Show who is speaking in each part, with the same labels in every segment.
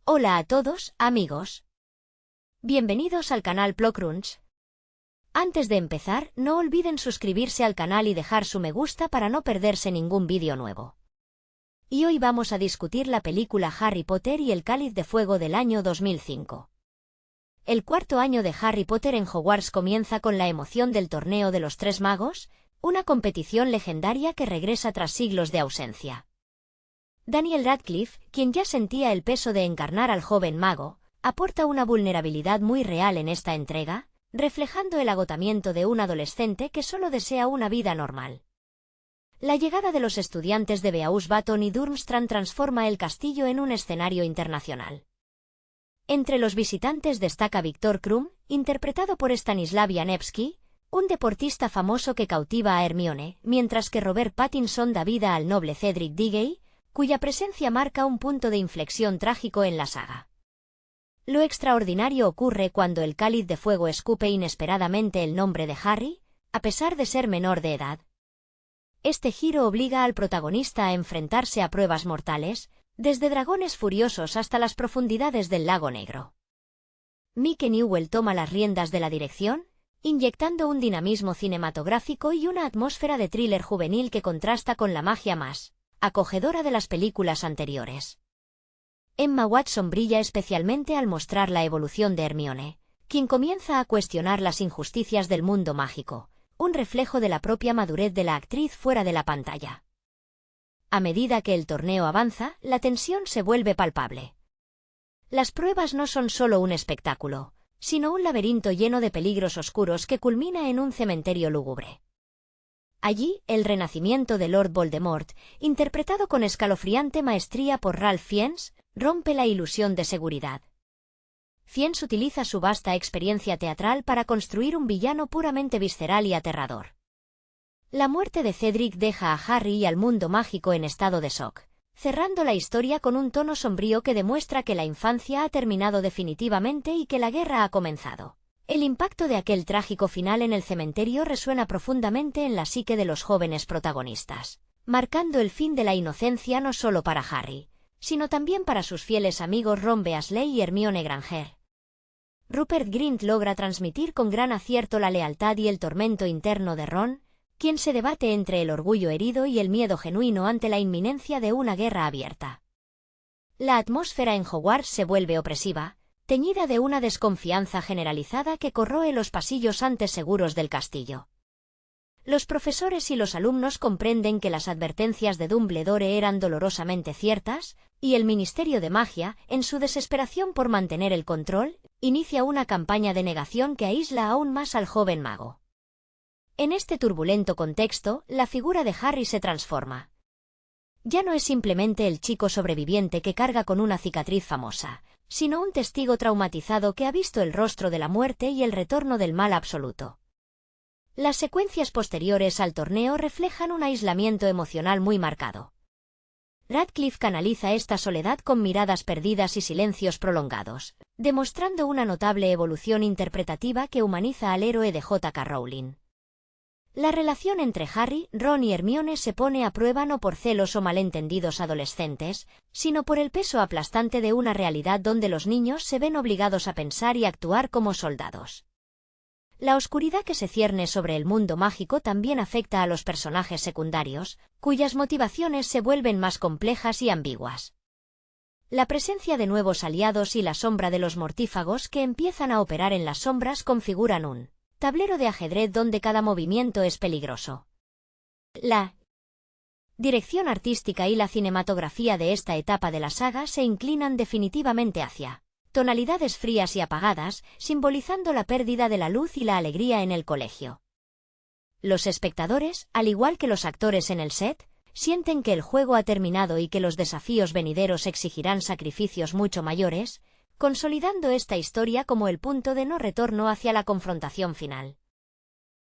Speaker 1: Hola a todos, amigos. Bienvenidos al canal PloCrunch. Antes de empezar, no olviden suscribirse al canal y dejar su me gusta para no perderse ningún vídeo nuevo. Y hoy vamos a discutir la película Harry Potter y el Cáliz de Fuego del año 2005. El cuarto año de Harry Potter en Hogwarts comienza con la emoción del Torneo de los Tres Magos, una competición legendaria que regresa tras siglos de ausencia. Daniel Radcliffe, quien ya sentía el peso de encarnar al joven mago, aporta una vulnerabilidad muy real en esta entrega, reflejando el agotamiento de un adolescente que solo desea una vida normal. La llegada de los estudiantes de Beauxbaton y Durmstrang transforma el castillo en un escenario internacional. Entre los visitantes destaca Viktor Krum, interpretado por Stanislav Janevski, un deportista famoso que cautiva a Hermione, mientras que Robert Pattinson da vida al noble Cedric Diggory, cuya presencia marca un punto de inflexión trágico en la saga. Lo extraordinario ocurre cuando el Cáliz de Fuego escupe inesperadamente el nombre de Harry, a pesar de ser menor de edad. Este giro obliga al protagonista a enfrentarse a pruebas mortales, desde dragones furiosos hasta las profundidades del lago Negro. Mike Newell toma las riendas de la dirección, inyectando un dinamismo cinematográfico y una atmósfera de thriller juvenil que contrasta con la magia más acogedora de las películas anteriores. Emma Watson brilla especialmente al mostrar la evolución de Hermione, quien comienza a cuestionar las injusticias del mundo mágico, un reflejo de la propia madurez de la actriz fuera de la pantalla. A medida que el torneo avanza, la tensión se vuelve palpable. Las pruebas no son solo un espectáculo, sino un laberinto lleno de peligros oscuros que culmina en un cementerio lúgubre. Allí, el renacimiento de Lord Voldemort, interpretado con escalofriante maestría por Ralph Fiennes, rompe la ilusión de seguridad. Fiennes utiliza su vasta experiencia teatral para construir un villano puramente visceral y aterrador. La muerte de Cedric deja a Harry y al mundo mágico en estado de shock, cerrando la historia con un tono sombrío que demuestra que la infancia ha terminado definitivamente y que la guerra ha comenzado. El impacto de aquel trágico final en el cementerio resuena profundamente en la psique de los jóvenes protagonistas, marcando el fin de la inocencia no solo para Harry, sino también para sus fieles amigos Ron Weasley y Hermione Granger. Rupert Grint logra transmitir con gran acierto la lealtad y el tormento interno de Ron, quien se debate entre el orgullo herido y el miedo genuino ante la inminencia de una guerra abierta. La atmósfera en Hogwarts se vuelve opresiva, teñida de una desconfianza generalizada que corroe los pasillos antes seguros del castillo. Los profesores y los alumnos comprenden que las advertencias de Dumbledore eran dolorosamente ciertas, y el Ministerio de Magia, en su desesperación por mantener el control, inicia una campaña de negación que aísla aún más al joven mago. En este turbulento contexto, la figura de Harry se transforma. Ya no es simplemente el chico sobreviviente que carga con una cicatriz famosa, sino un testigo traumatizado que ha visto el rostro de la muerte y el retorno del mal absoluto. Las secuencias posteriores al torneo reflejan un aislamiento emocional muy marcado. Radcliffe canaliza esta soledad con miradas perdidas y silencios prolongados, demostrando una notable evolución interpretativa que humaniza al héroe de J.K. Rowling. La relación entre Harry, Ron y Hermione se pone a prueba no por celos o malentendidos adolescentes, sino por el peso aplastante de una realidad donde los niños se ven obligados a pensar y actuar como soldados. La oscuridad que se cierne sobre el mundo mágico también afecta a los personajes secundarios, cuyas motivaciones se vuelven más complejas y ambiguas. La presencia de nuevos aliados y la sombra de los mortífagos que empiezan a operar en las sombras configuran un tablero de ajedrez donde cada movimiento es peligroso. La dirección artística y la cinematografía de esta etapa de la saga se inclinan definitivamente hacia tonalidades frías y apagadas, simbolizando la pérdida de la luz y la alegría en el colegio. Los espectadores, al igual que los actores en el set, sienten que el juego ha terminado y que los desafíos venideros exigirán sacrificios mucho mayores, consolidando esta historia como el punto de no retorno hacia la confrontación final.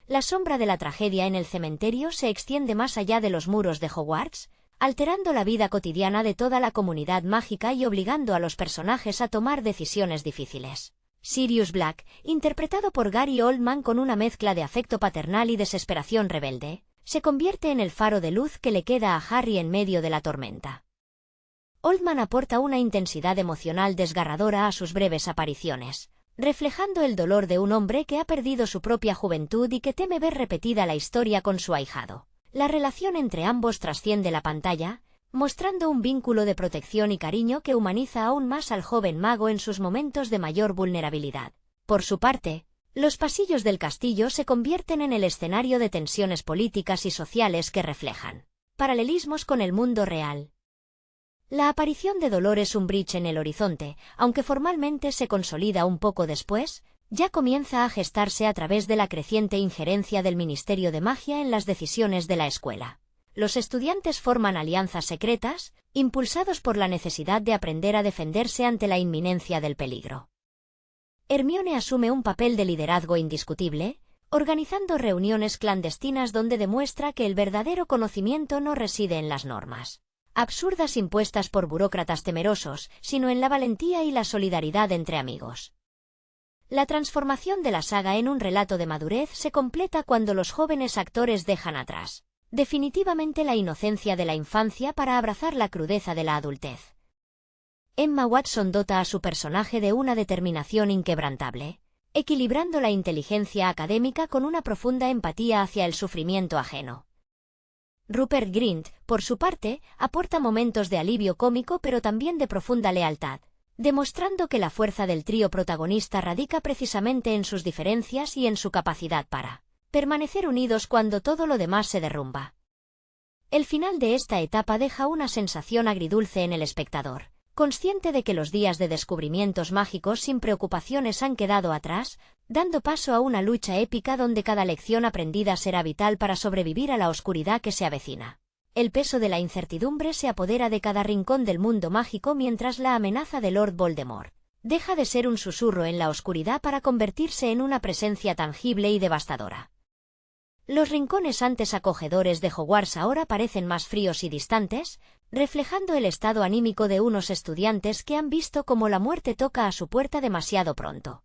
Speaker 1: La sombra de la tragedia en el cementerio se extiende más allá de los muros de Hogwarts, alterando la vida cotidiana de toda la comunidad mágica y obligando a los personajes a tomar decisiones difíciles. Sirius Black, interpretado por Gary Oldman con una mezcla de afecto paternal y desesperación rebelde, se convierte en el faro de luz que le queda a Harry en medio de la tormenta. Oldman aporta una intensidad emocional desgarradora a sus breves apariciones, reflejando el dolor de un hombre que ha perdido su propia juventud y que teme ver repetida la historia con su ahijado. La relación entre ambos trasciende la pantalla, mostrando un vínculo de protección y cariño que humaniza aún más al joven mago en sus momentos de mayor vulnerabilidad. Por su parte, los pasillos del castillo se convierten en el escenario de tensiones políticas y sociales que reflejan paralelismos con el mundo real. La aparición de Dolores Umbridge en el horizonte, aunque formalmente se consolida un poco después, ya comienza a gestarse a través de la creciente injerencia del Ministerio de Magia en las decisiones de la escuela. Los estudiantes forman alianzas secretas, impulsados por la necesidad de aprender a defenderse ante la inminencia del peligro. Hermione asume un papel de liderazgo indiscutible, organizando reuniones clandestinas donde demuestra que el verdadero conocimiento no reside en las normas absurdas impuestas por burócratas temerosos, sino en la valentía y la solidaridad entre amigos. La transformación de la saga en un relato de madurez se completa cuando los jóvenes actores dejan atrás definitivamente la inocencia de la infancia para abrazar la crudeza de la adultez. Emma Watson dota a su personaje de una determinación inquebrantable, equilibrando la inteligencia académica con una profunda empatía hacia el sufrimiento ajeno. Rupert Grint, por su parte, aporta momentos de alivio cómico pero también de profunda lealtad, demostrando que la fuerza del trío protagonista radica precisamente en sus diferencias y en su capacidad para permanecer unidos cuando todo lo demás se derrumba. El final de esta etapa deja una sensación agridulce en el espectador, consciente de que los días de descubrimientos mágicos sin preocupaciones han quedado atrás, dando paso a una lucha épica donde cada lección aprendida será vital para sobrevivir a la oscuridad que se avecina. El peso de la incertidumbre se apodera de cada rincón del mundo mágico mientras la amenaza de Lord Voldemort deja de ser un susurro en la oscuridad para convertirse en una presencia tangible y devastadora. Los rincones antes acogedores de Hogwarts ahora parecen más fríos y distantes, reflejando el estado anímico de unos estudiantes que han visto cómo la muerte toca a su puerta demasiado pronto.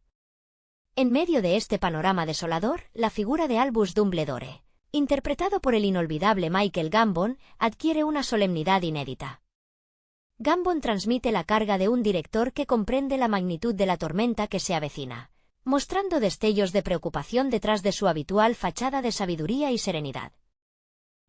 Speaker 1: En medio de este panorama desolador, la figura de Albus Dumbledore, interpretado por el inolvidable Michael Gambon, adquiere una solemnidad inédita. Gambon transmite la carga de un director que comprende la magnitud de la tormenta que se avecina, mostrando destellos de preocupación detrás de su habitual fachada de sabiduría y serenidad.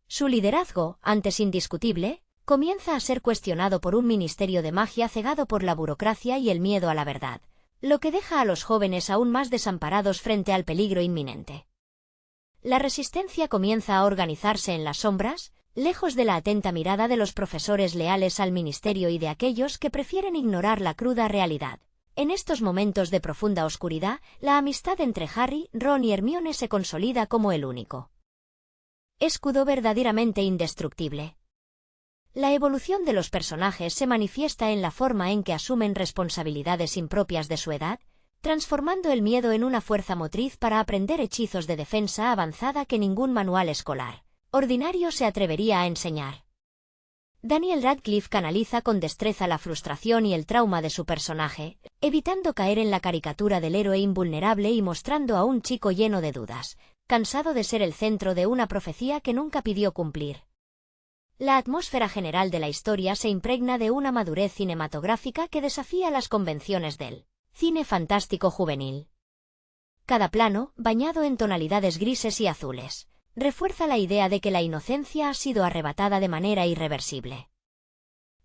Speaker 1: Su liderazgo, antes indiscutible, comienza a ser cuestionado por un ministerio de magia cegado por la burocracia y el miedo a la verdad, lo que deja a los jóvenes aún más desamparados frente al peligro inminente. La resistencia comienza a organizarse en las sombras, lejos de la atenta mirada de los profesores leales al ministerio y de aquellos que prefieren ignorar la cruda realidad. En estos momentos de profunda oscuridad, la amistad entre Harry, Ron y Hermione se consolida como el único escudo verdaderamente indestructible. La evolución de los personajes se manifiesta en la forma en que asumen responsabilidades impropias de su edad, transformando el miedo en una fuerza motriz para aprender hechizos de defensa avanzada que ningún manual escolar ordinario se atrevería a enseñar. Daniel Radcliffe canaliza con destreza la frustración y el trauma de su personaje, evitando caer en la caricatura del héroe invulnerable y mostrando a un chico lleno de dudas, cansado de ser el centro de una profecía que nunca pidió cumplir. La atmósfera general de la historia se impregna de una madurez cinematográfica que desafía las convenciones del cine fantástico juvenil. Cada plano, bañado en tonalidades grises y azules, refuerza la idea de que la inocencia ha sido arrebatada de manera irreversible.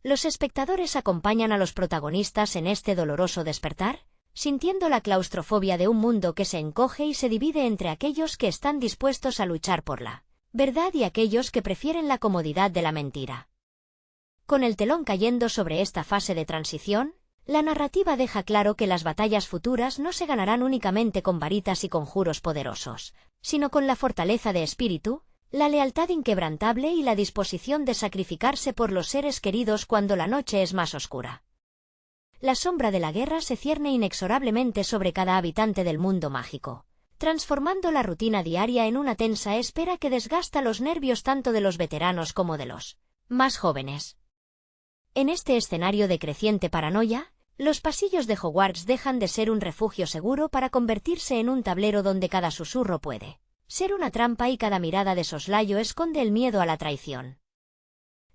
Speaker 1: Los espectadores acompañan a los protagonistas en este doloroso despertar, sintiendo la claustrofobia de un mundo que se encoge y se divide entre aquellos que están dispuestos a luchar por la verdad y aquellos que prefieren la comodidad de la mentira. Con el telón cayendo sobre esta fase de transición, la narrativa deja claro que las batallas futuras no se ganarán únicamente con varitas y conjuros poderosos, sino con la fortaleza de espíritu, la lealtad inquebrantable y la disposición de sacrificarse por los seres queridos cuando la noche es más oscura. La sombra de la guerra se cierne inexorablemente sobre cada habitante del mundo mágico, transformando la rutina diaria en una tensa espera que desgasta los nervios tanto de los veteranos como de los más jóvenes. En este escenario de creciente paranoia, los pasillos de Hogwarts dejan de ser un refugio seguro para convertirse en un tablero donde cada susurro puede ser una trampa y cada mirada de soslayo esconde el miedo a la traición.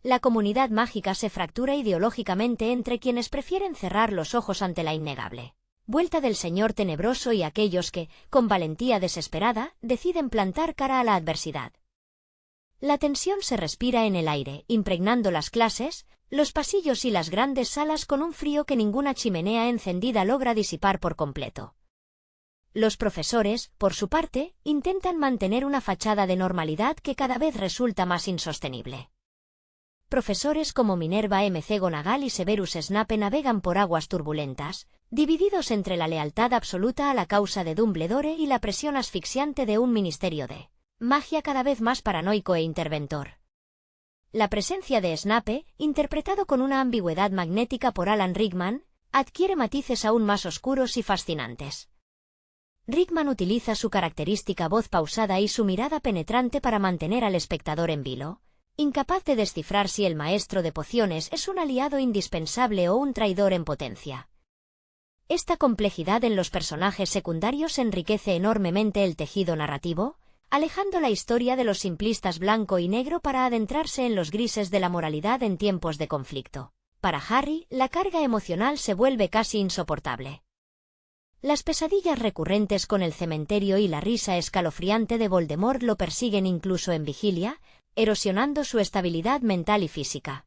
Speaker 1: La comunidad mágica se fractura ideológicamente entre quienes prefieren cerrar los ojos ante la innegable vuelta del Señor Tenebroso y aquellos que, con valentía desesperada, deciden plantar cara a la adversidad. La tensión se respira en el aire, impregnando las clases, los pasillos y las grandes salas con un frío que ninguna chimenea encendida logra disipar por completo. Los profesores, por su parte, intentan mantener una fachada de normalidad que cada vez resulta más insostenible. Profesores como Minerva McGonagall y Severus Snape navegan por aguas turbulentas, divididos entre la lealtad absoluta a la causa de Dumbledore y la presión asfixiante de un ministerio de magia cada vez más paranoico e interventor. La presencia de Snape, interpretado con una ambigüedad magnética por Alan Rickman, adquiere matices aún más oscuros y fascinantes. Rickman utiliza su característica voz pausada y su mirada penetrante para mantener al espectador en vilo, incapaz de descifrar si el maestro de pociones es un aliado indispensable o un traidor en potencia. Esta complejidad en los personajes secundarios enriquece enormemente el tejido narrativo, alejando la historia de los simplistas blanco y negro para adentrarse en los grises de la moralidad en tiempos de conflicto. Para Harry, la carga emocional se vuelve casi insoportable. Las pesadillas recurrentes con el cementerio y la risa escalofriante de Voldemort lo persiguen incluso en vigilia, erosionando su estabilidad mental y física.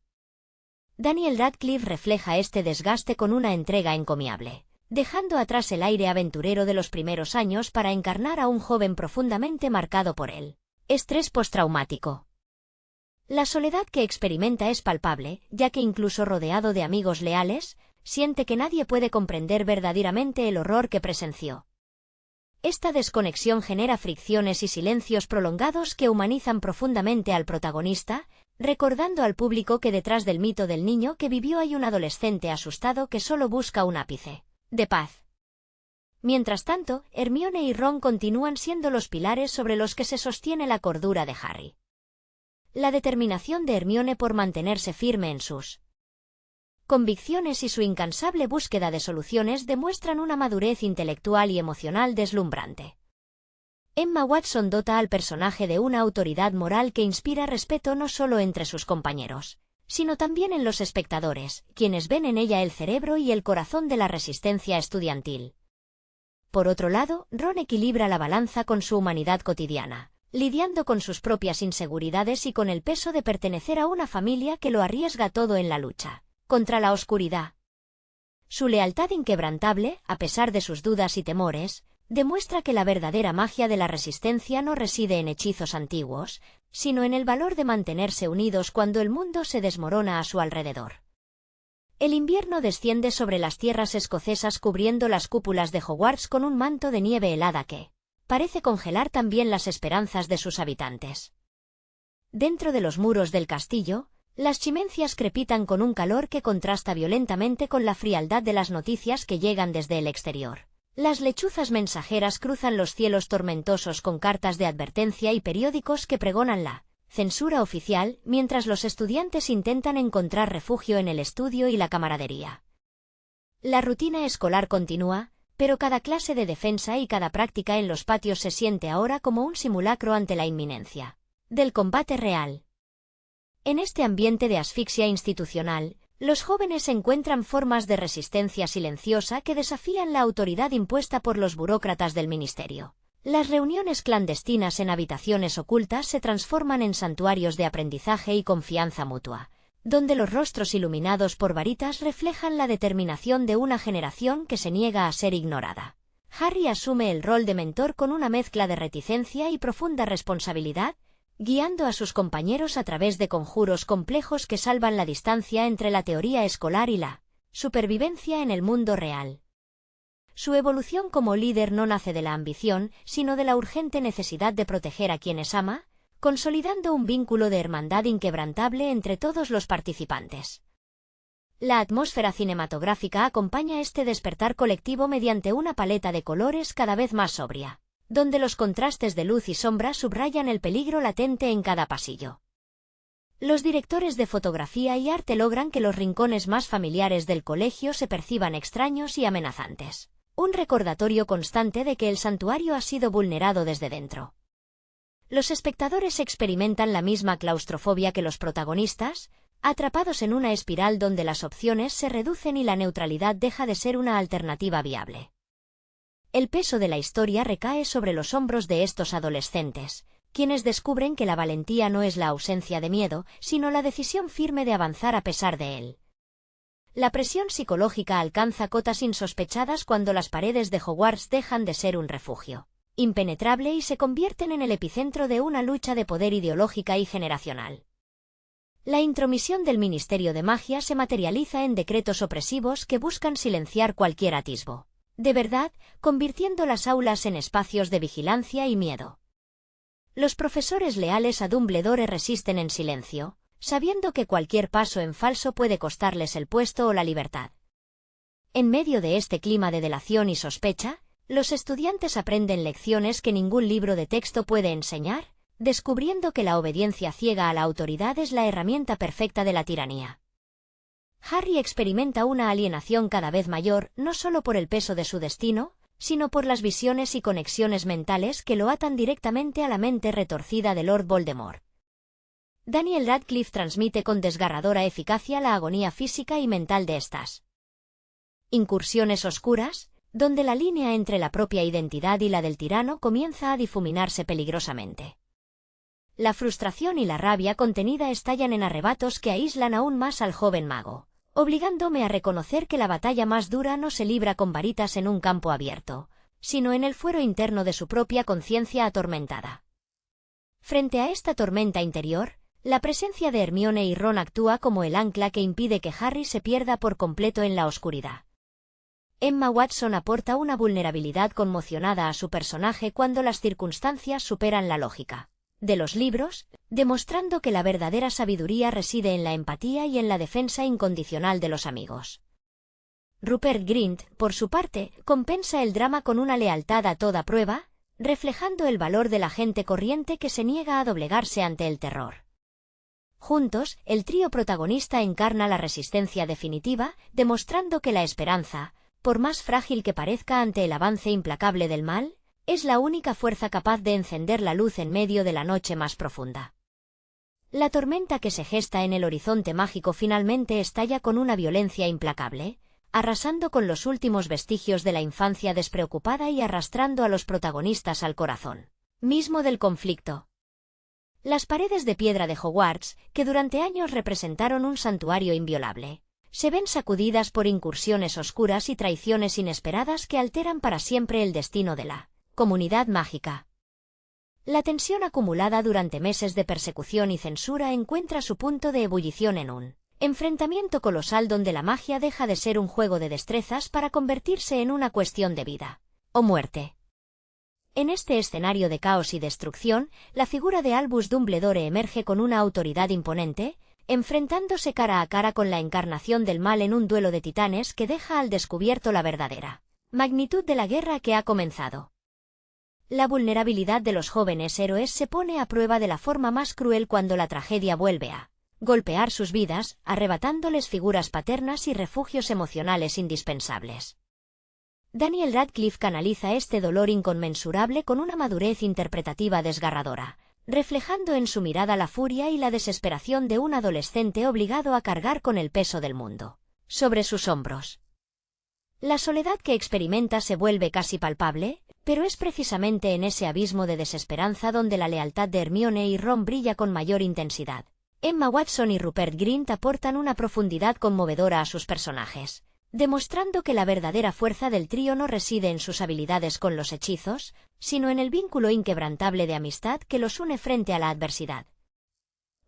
Speaker 1: Daniel Radcliffe refleja este desgaste con una entrega encomiable, dejando atrás el aire aventurero de los primeros años para encarnar a un joven profundamente marcado por el estrés postraumático. La soledad que experimenta es palpable, ya que incluso rodeado de amigos leales, siente que nadie puede comprender verdaderamente el horror que presenció. Esta desconexión genera fricciones y silencios prolongados que humanizan profundamente al protagonista, recordando al público que detrás del mito del niño que vivió hay un adolescente asustado que solo busca un ápice de paz. Mientras tanto, Hermione y Ron continúan siendo los pilares sobre los que se sostiene la cordura de Harry. La determinación de Hermione por mantenerse firme en sus convicciones y su incansable búsqueda de soluciones demuestran una madurez intelectual y emocional deslumbrante. Emma Watson dota al personaje de una autoridad moral que inspira respeto no solo entre sus compañeros, sino también en los espectadores, quienes ven en ella el cerebro y el corazón de la resistencia estudiantil. Por otro lado, Ron equilibra la balanza con su humanidad cotidiana, lidiando con sus propias inseguridades y con el peso de pertenecer a una familia que lo arriesga todo en la lucha contra la oscuridad. Su lealtad inquebrantable, a pesar de sus dudas y temores, demuestra que la verdadera magia de la resistencia no reside en hechizos antiguos, sino en el valor de mantenerse unidos cuando el mundo se desmorona a su alrededor. El invierno desciende sobre las tierras escocesas cubriendo las cúpulas de Hogwarts con un manto de nieve helada que parece congelar también las esperanzas de sus habitantes. Dentro de los muros del castillo, las chimeneas crepitan con un calor que contrasta violentamente con la frialdad de las noticias que llegan desde el exterior. Las lechuzas mensajeras cruzan los cielos tormentosos con cartas de advertencia y periódicos que pregonan la censura oficial, mientras los estudiantes intentan encontrar refugio en el estudio y la camaradería. La rutina escolar continúa, pero cada clase de defensa y cada práctica en los patios se siente ahora como un simulacro ante la inminencia del combate real. En este ambiente de asfixia institucional, los jóvenes encuentran formas de resistencia silenciosa que desafían la autoridad impuesta por los burócratas del ministerio. Las reuniones clandestinas en habitaciones ocultas se transforman en santuarios de aprendizaje y confianza mutua, donde los rostros iluminados por varitas reflejan la determinación de una generación que se niega a ser ignorada. Harry asume el rol de mentor con una mezcla de reticencia y profunda responsabilidad, guiando a sus compañeros a través de conjuros complejos que salvan la distancia entre la teoría escolar y la supervivencia en el mundo real. Su evolución como líder no nace de la ambición, sino de la urgente necesidad de proteger a quienes ama, consolidando un vínculo de hermandad inquebrantable entre todos los participantes. La atmósfera cinematográfica acompaña este despertar colectivo mediante una paleta de colores cada vez más sobria, donde los contrastes de luz y sombra subrayan el peligro latente en cada pasillo. Los directores de fotografía y arte logran que los rincones más familiares del colegio se perciban extraños y amenazantes, un recordatorio constante de que el santuario ha sido vulnerado desde dentro. Los espectadores experimentan la misma claustrofobia que los protagonistas, atrapados en una espiral donde las opciones se reducen y la neutralidad deja de ser una alternativa viable. El peso de la historia recae sobre los hombros de estos adolescentes, quienes descubren que la valentía no es la ausencia de miedo, sino la decisión firme de avanzar a pesar de él. La presión psicológica alcanza cotas insospechadas cuando las paredes de Hogwarts dejan de ser un refugio impenetrable y se convierten en el epicentro de una lucha de poder ideológica y generacional. La intromisión del Ministerio de Magia se materializa en decretos opresivos que buscan silenciar cualquier atisbo de verdad, convirtiendo las aulas en espacios de vigilancia y miedo. Los profesores leales a Dumbledore resisten en silencio, sabiendo que cualquier paso en falso puede costarles el puesto o la libertad. En medio de este clima de delación y sospecha, los estudiantes aprenden lecciones que ningún libro de texto puede enseñar, descubriendo que la obediencia ciega a la autoridad es la herramienta perfecta de la tiranía. Harry experimenta una alienación cada vez mayor, no solo por el peso de su destino, sino por las visiones y conexiones mentales que lo atan directamente a la mente retorcida de Lord Voldemort. Daniel Radcliffe transmite con desgarradora eficacia la agonía física y mental de estas incursiones oscuras, donde la línea entre la propia identidad y la del tirano comienza a difuminarse peligrosamente. La frustración y la rabia contenida estallan en arrebatos que aíslan aún más al joven mago, obligándome a reconocer que la batalla más dura no se libra con varitas en un campo abierto, sino en el fuero interno de su propia conciencia atormentada. Frente a esta tormenta interior, la presencia de Hermione y Ron actúa como el ancla que impide que Harry se pierda por completo en la oscuridad. Emma Watson aporta una vulnerabilidad conmocionada a su personaje cuando las circunstancias superan la lógica de los libros, demostrando que la verdadera sabiduría reside en la empatía y en la defensa incondicional de los amigos. Rupert Grint, por su parte, compensa el drama con una lealtad a toda prueba, reflejando el valor de la gente corriente que se niega a doblegarse ante el terror. Juntos, el trío protagonista encarna la resistencia definitiva, demostrando que la esperanza, por más frágil que parezca ante el avance implacable del mal, es la única fuerza capaz de encender la luz en medio de la noche más profunda. La tormenta que se gesta en el horizonte mágico finalmente estalla con una violencia implacable, arrasando con los últimos vestigios de la infancia despreocupada y arrastrando a los protagonistas al corazón mismo del conflicto. Las paredes de piedra de Hogwarts, que durante años representaron un santuario inviolable, se ven sacudidas por incursiones oscuras y traiciones inesperadas que alteran para siempre el destino de la comunidad mágica. La tensión acumulada durante meses de persecución y censura encuentra su punto de ebullición en un enfrentamiento colosal donde la magia deja de ser un juego de destrezas para convertirse en una cuestión de vida o muerte. En este escenario de caos y destrucción, la figura de Albus Dumbledore emerge con una autoridad imponente, enfrentándose cara a cara con la encarnación del mal en un duelo de titanes que deja al descubierto la verdadera magnitud de la guerra que ha comenzado. La vulnerabilidad de los jóvenes héroes se pone a prueba de la forma más cruel cuando la tragedia vuelve a golpear sus vidas, arrebatándoles figuras paternas y refugios emocionales indispensables. Daniel Radcliffe canaliza este dolor inconmensurable con una madurez interpretativa desgarradora, reflejando en su mirada la furia y la desesperación de un adolescente obligado a cargar con el peso del mundo sobre sus hombros. La soledad que experimenta se vuelve casi palpable, pero es precisamente en ese abismo de desesperanza donde la lealtad de Hermione y Ron brilla con mayor intensidad. Emma Watson y Rupert Grint aportan una profundidad conmovedora a sus personajes, demostrando que la verdadera fuerza del trío no reside en sus habilidades con los hechizos, sino en el vínculo inquebrantable de amistad que los une frente a la adversidad.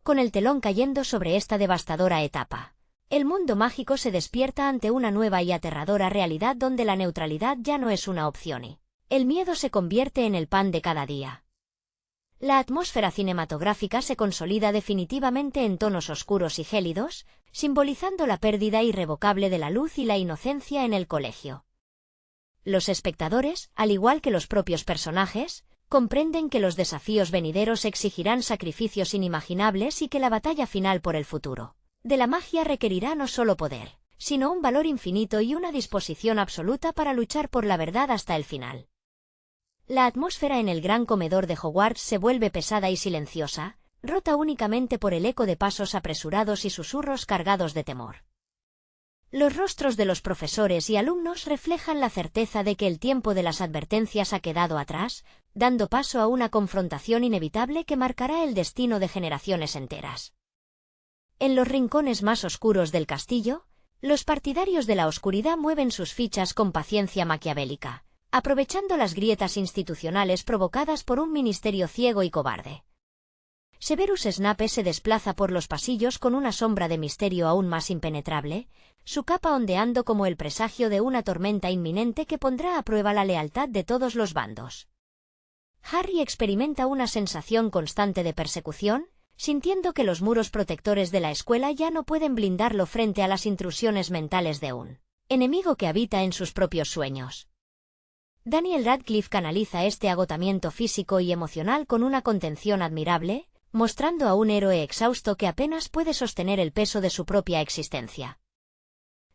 Speaker 1: Con el telón cayendo sobre esta devastadora etapa, el mundo mágico se despierta ante una nueva y aterradora realidad donde la neutralidad ya no es una opción y el miedo se convierte en el pan de cada día. La atmósfera cinematográfica se consolida definitivamente en tonos oscuros y gélidos, simbolizando la pérdida irrevocable de la luz y la inocencia en el colegio. Los espectadores, al igual que los propios personajes, comprenden que los desafíos venideros exigirán sacrificios inimaginables y que la batalla final por el futuro de la magia requerirá no solo poder, sino un valor infinito y una disposición absoluta para luchar por la verdad hasta el final. La atmósfera en el gran comedor de Hogwarts se vuelve pesada y silenciosa, rota únicamente por el eco de pasos apresurados y susurros cargados de temor. Los rostros de los profesores y alumnos reflejan la certeza de que el tiempo de las advertencias ha quedado atrás, dando paso a una confrontación inevitable que marcará el destino de generaciones enteras. En los rincones más oscuros del castillo, los partidarios de la oscuridad mueven sus fichas con paciencia maquiavélica, aprovechando las grietas institucionales provocadas por un ministerio ciego y cobarde. Severus Snape se desplaza por los pasillos con una sombra de misterio aún más impenetrable, su capa ondeando como el presagio de una tormenta inminente que pondrá a prueba la lealtad de todos los bandos. Harry experimenta una sensación constante de persecución, sintiendo que los muros protectores de la escuela ya no pueden blindarlo frente a las intrusiones mentales de un enemigo que habita en sus propios sueños. Daniel Radcliffe canaliza este agotamiento físico y emocional con una contención admirable, mostrando a un héroe exhausto que apenas puede sostener el peso de su propia existencia.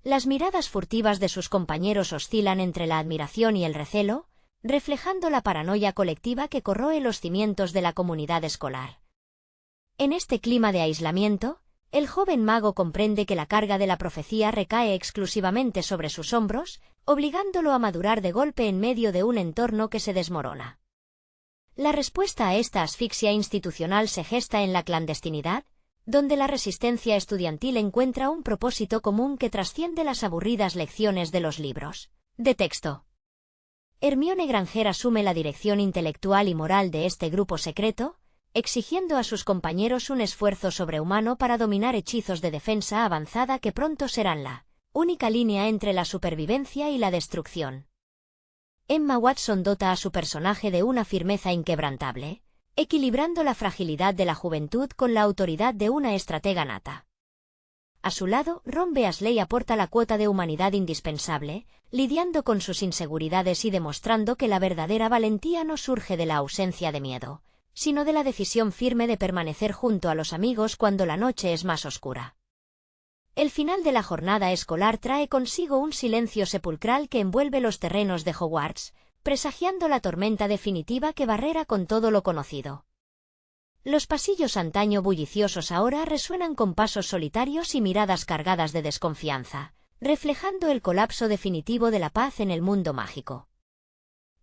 Speaker 1: Las miradas furtivas de sus compañeros oscilan entre la admiración y el recelo, reflejando la paranoia colectiva que corroe los cimientos de la comunidad escolar. En este clima de aislamiento, el joven mago comprende que la carga de la profecía recae exclusivamente sobre sus hombros, obligándolo a madurar de golpe en medio de un entorno que se desmorona. La respuesta a esta asfixia institucional se gesta en la clandestinidad, donde la resistencia estudiantil encuentra un propósito común que trasciende las aburridas lecciones de los libros de texto. Hermione Granger asume la dirección intelectual y moral de este grupo secreto, exigiendo a sus compañeros un esfuerzo sobrehumano para dominar hechizos de defensa avanzada que pronto serán la única línea entre la supervivencia y la destrucción. Emma Watson dota a su personaje de una firmeza inquebrantable, equilibrando la fragilidad de la juventud con la autoridad de una estratega nata. A su lado, Ron Weasley aporta la cuota de humanidad indispensable, lidiando con sus inseguridades y demostrando que la verdadera valentía no surge de la ausencia de miedo, sino de la decisión firme de permanecer junto a los amigos cuando la noche es más oscura. El final de la jornada escolar trae consigo un silencio sepulcral que envuelve los terrenos de Hogwarts, presagiando la tormenta definitiva que barrerá con todo lo conocido. Los pasillos antaño bulliciosos ahora resuenan con pasos solitarios y miradas cargadas de desconfianza, reflejando el colapso definitivo de la paz en el mundo mágico.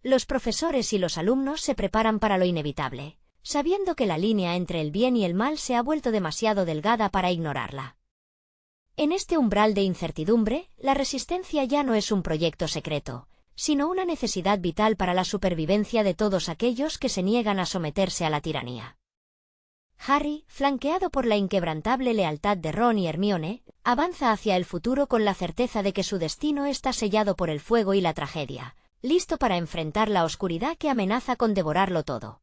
Speaker 1: Los profesores y los alumnos se preparan para lo inevitable, sabiendo que la línea entre el bien y el mal se ha vuelto demasiado delgada para ignorarla. En este umbral de incertidumbre, la resistencia ya no es un proyecto secreto, sino una necesidad vital para la supervivencia de todos aquellos que se niegan a someterse a la tiranía. Harry, flanqueado por la inquebrantable lealtad de Ron y Hermione, avanza hacia el futuro con la certeza de que su destino está sellado por el fuego y la tragedia, listo para enfrentar la oscuridad que amenaza con devorarlo todo.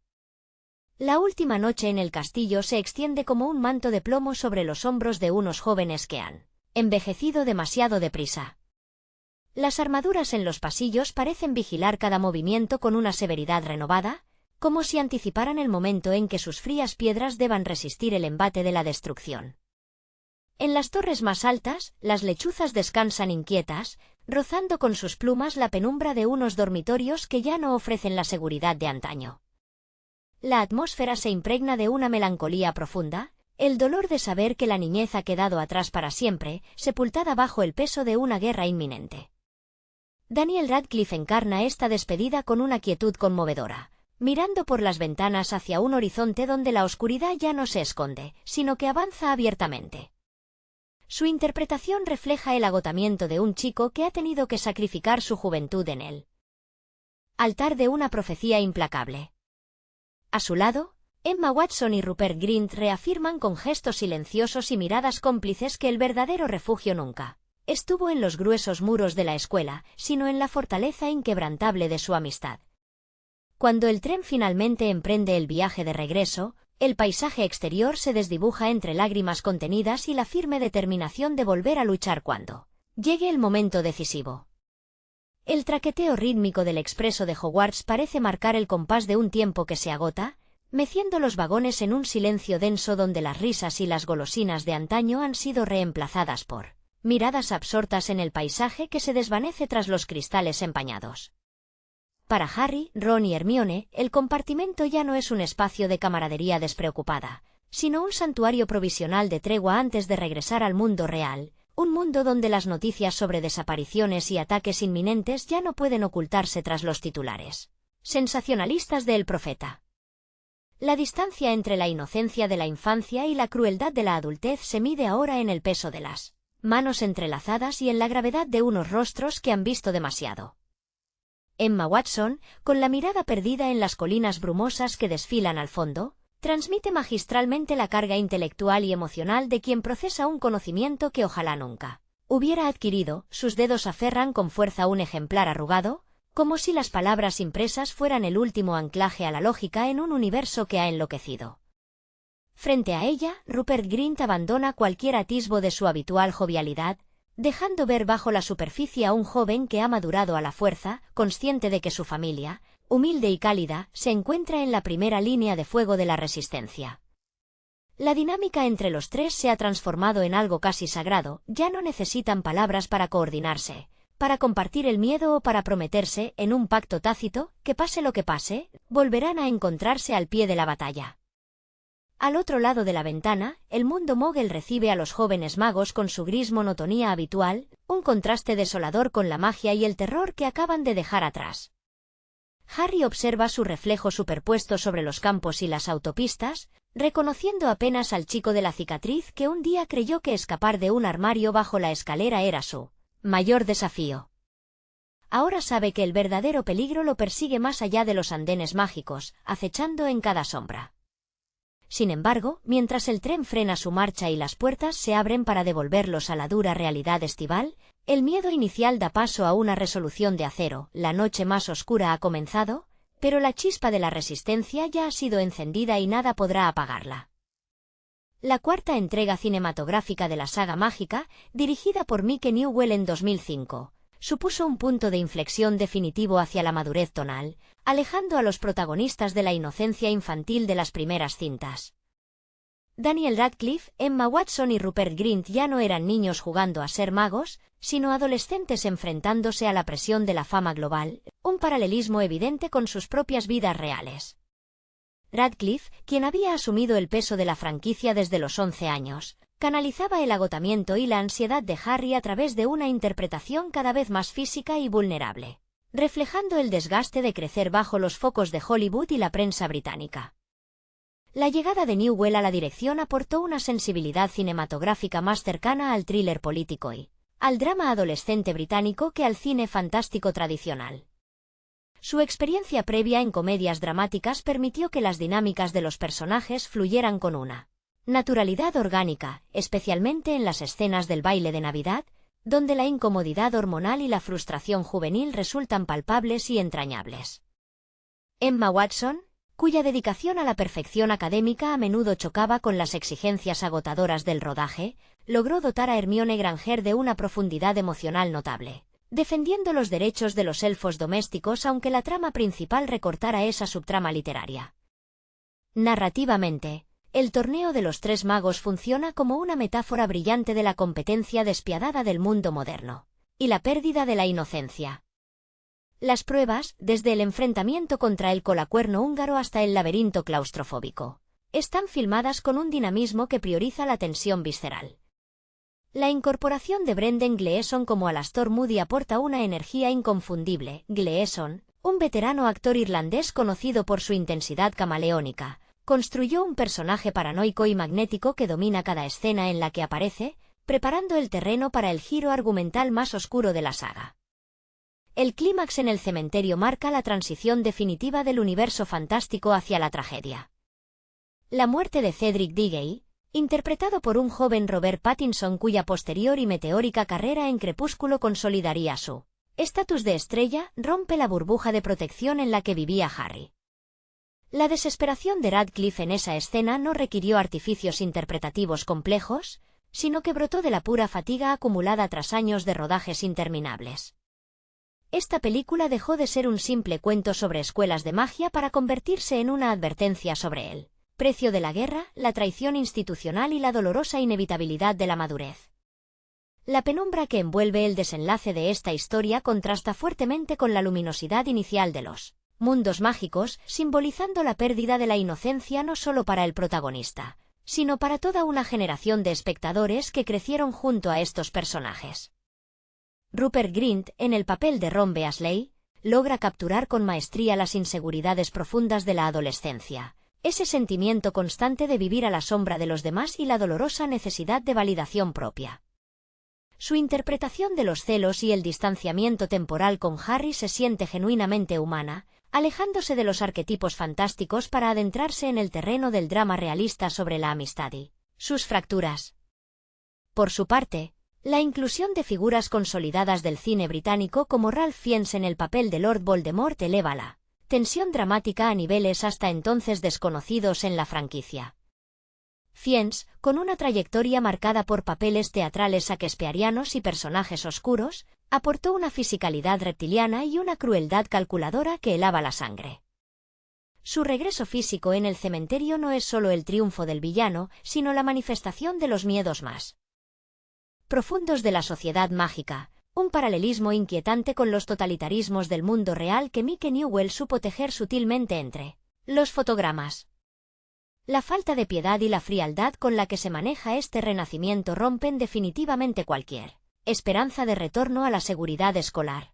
Speaker 1: La última noche en el castillo se extiende como un manto de plomo sobre los hombros de unos jóvenes que han envejecido demasiado deprisa. Las armaduras en los pasillos parecen vigilar cada movimiento con una severidad renovada, como si anticiparan el momento en que sus frías piedras deban resistir el embate de la destrucción. En las torres más altas, las lechuzas descansan inquietas, rozando con sus plumas la penumbra de unos dormitorios que ya no ofrecen la seguridad de antaño. La atmósfera se impregna de una melancolía profunda, el dolor de saber que la niñez ha quedado atrás para siempre, sepultada bajo el peso de una guerra inminente. Daniel Radcliffe encarna esta despedida con una quietud conmovedora, mirando por las ventanas hacia un horizonte donde la oscuridad ya no se esconde, sino que avanza abiertamente. Su interpretación refleja el agotamiento de un chico que ha tenido que sacrificar su juventud en el altar de una profecía implacable. A su lado, Emma Watson y Rupert Grint reafirman con gestos silenciosos y miradas cómplices que el verdadero refugio nunca estuvo en los gruesos muros de la escuela, sino en la fortaleza inquebrantable de su amistad. Cuando el tren finalmente emprende el viaje de regreso, el paisaje exterior se desdibuja entre lágrimas contenidas y la firme determinación de volver a luchar cuando llegue el momento decisivo. El traqueteo rítmico del expreso de Hogwarts parece marcar el compás de un tiempo que se agota, meciendo los vagones en un silencio denso donde las risas y las golosinas de antaño han sido reemplazadas por miradas absortas en el paisaje que se desvanece tras los cristales empañados. Para Harry, Ron y Hermione, el compartimento ya no es un espacio de camaradería despreocupada, sino un santuario provisional de tregua antes de regresar al mundo real, un mundo donde las noticias sobre desapariciones y ataques inminentes ya no pueden ocultarse tras los titulares sensacionalistas de El Profeta. La distancia entre la inocencia de la infancia y la crueldad de la adultez se mide ahora en el peso de las manos entrelazadas y en la gravedad de unos rostros que han visto demasiado. Emma Watson, con la mirada perdida en las colinas brumosas que desfilan al fondo, transmite magistralmente la carga intelectual y emocional de quien procesa un conocimiento que ojalá nunca hubiera adquirido. Sus dedos aferran con fuerza un ejemplar arrugado, como si las palabras impresas fueran el último anclaje a la lógica en un universo que ha enloquecido. Frente a ella, Rupert Grint abandona cualquier atisbo de su habitual jovialidad, dejando ver bajo la superficie a un joven que ha madurado a la fuerza, consciente de que su familia, humilde y cálida, se encuentra en la primera línea de fuego de la resistencia. La dinámica entre los tres se ha transformado en algo casi sagrado, ya no necesitan palabras para coordinarse, para compartir el miedo o para prometerse, en un pacto tácito, que pase lo que pase, volverán a encontrarse al pie de la batalla. Al otro lado de la ventana, el mundo Mogul recibe a los jóvenes magos con su gris monotonía habitual, un contraste desolador con la magia y el terror que acaban de dejar atrás. Harry observa su reflejo superpuesto sobre los campos y las autopistas, reconociendo apenas al chico de la cicatriz que un día creyó que escapar de un armario bajo la escalera era su mayor desafío. Ahora sabe que el verdadero peligro lo persigue más allá de los andenes mágicos, acechando en cada sombra. Sin embargo, mientras el tren frena su marcha y las puertas se abren para devolverlos a la dura realidad estival, el miedo inicial da paso a una resolución de acero. La noche más oscura ha comenzado, pero la chispa de la resistencia ya ha sido encendida y nada podrá apagarla. La cuarta entrega cinematográfica de la saga mágica, dirigida por Mike Newell en 2005, supuso un punto de inflexión definitivo hacia la madurez tonal, alejando a los protagonistas de la inocencia infantil de las primeras cintas. Daniel Radcliffe, Emma Watson y Rupert Grint ya no eran niños jugando a ser magos, sino adolescentes enfrentándose a la presión de la fama global, un paralelismo evidente con sus propias vidas reales. Radcliffe, quien había asumido el peso de la franquicia desde los 11 años, canalizaba el agotamiento y la ansiedad de Harry a través de una interpretación cada vez más física y vulnerable, reflejando el desgaste de crecer bajo los focos de Hollywood y la prensa británica. La llegada de Newell a la dirección aportó una sensibilidad cinematográfica más cercana al thriller político y al drama adolescente británico que al cine fantástico tradicional. Su experiencia previa en comedias dramáticas permitió que las dinámicas de los personajes fluyeran con una naturalidad orgánica, especialmente en las escenas del baile de Navidad, donde la incomodidad hormonal y la frustración juvenil resultan palpables y entrañables. Emma Watson, cuya dedicación a la perfección académica a menudo chocaba con las exigencias agotadoras del rodaje, logró dotar a Hermione Granger de una profundidad emocional notable, defendiendo los derechos de los elfos domésticos aunque la trama principal recortara esa subtrama literaria. Narrativamente, el torneo de los tres magos funciona como una metáfora brillante de la competencia despiadada del mundo moderno y la pérdida de la inocencia. Las pruebas, desde el enfrentamiento contra el colacuerno húngaro hasta el laberinto claustrofóbico, están filmadas con un dinamismo que prioriza la tensión visceral. La incorporación de Brendan Gleeson como Alastor Moody aporta una energía inconfundible. Gleeson, un veterano actor irlandés conocido por su intensidad camaleónica, construyó un personaje paranoico y magnético que domina cada escena en la que aparece, preparando el terreno para el giro argumental más oscuro de la saga. El clímax en el cementerio marca la transición definitiva del universo fantástico hacia la tragedia. La muerte de Cedric Diggory, interpretado por un joven Robert Pattinson cuya posterior y meteórica carrera en Crepúsculo consolidaría su estatus de estrella, rompe la burbuja de protección en la que vivía Harry. La desesperación de Radcliffe en esa escena no requirió artificios interpretativos complejos, sino que brotó de la pura fatiga acumulada tras años de rodajes interminables. Esta película dejó de ser un simple cuento sobre escuelas de magia para convertirse en una advertencia sobre el precio de la guerra, la traición institucional y la dolorosa inevitabilidad de la madurez. La penumbra que envuelve el desenlace de esta historia contrasta fuertemente con la luminosidad inicial de los mundos mágicos, simbolizando la pérdida de la inocencia no solo para el protagonista, sino para toda una generación de espectadores que crecieron junto a estos personajes. Rupert Grint, en el papel de Ron Weasley, logra capturar con maestría las inseguridades profundas de la adolescencia, ese sentimiento constante de vivir a la sombra de los demás y la dolorosa necesidad de validación propia. Su interpretación de los celos y el distanciamiento temporal con Harry se siente genuinamente humana, alejándose de los arquetipos fantásticos para adentrarse en el terreno del drama realista sobre la amistad y sus fracturas. Por su parte, la inclusión de figuras consolidadas del cine británico como Ralph Fiennes en el papel de Lord Voldemort eleva la tensión dramática a niveles hasta entonces desconocidos en la franquicia. Fiennes, con una trayectoria marcada por papeles teatrales shakespearianos y personajes oscuros, aportó una fisicalidad reptiliana y una crueldad calculadora que helaba la sangre. Su regreso físico en el cementerio no es solo el triunfo del villano, sino la manifestación de los miedos más profundos de la sociedad mágica, un paralelismo inquietante con los totalitarismos del mundo real que Mike Newell supo tejer sutilmente entre los fotogramas. La falta de piedad y la frialdad con la que se maneja este renacimiento rompen definitivamente cualquier esperanza de retorno a la seguridad escolar.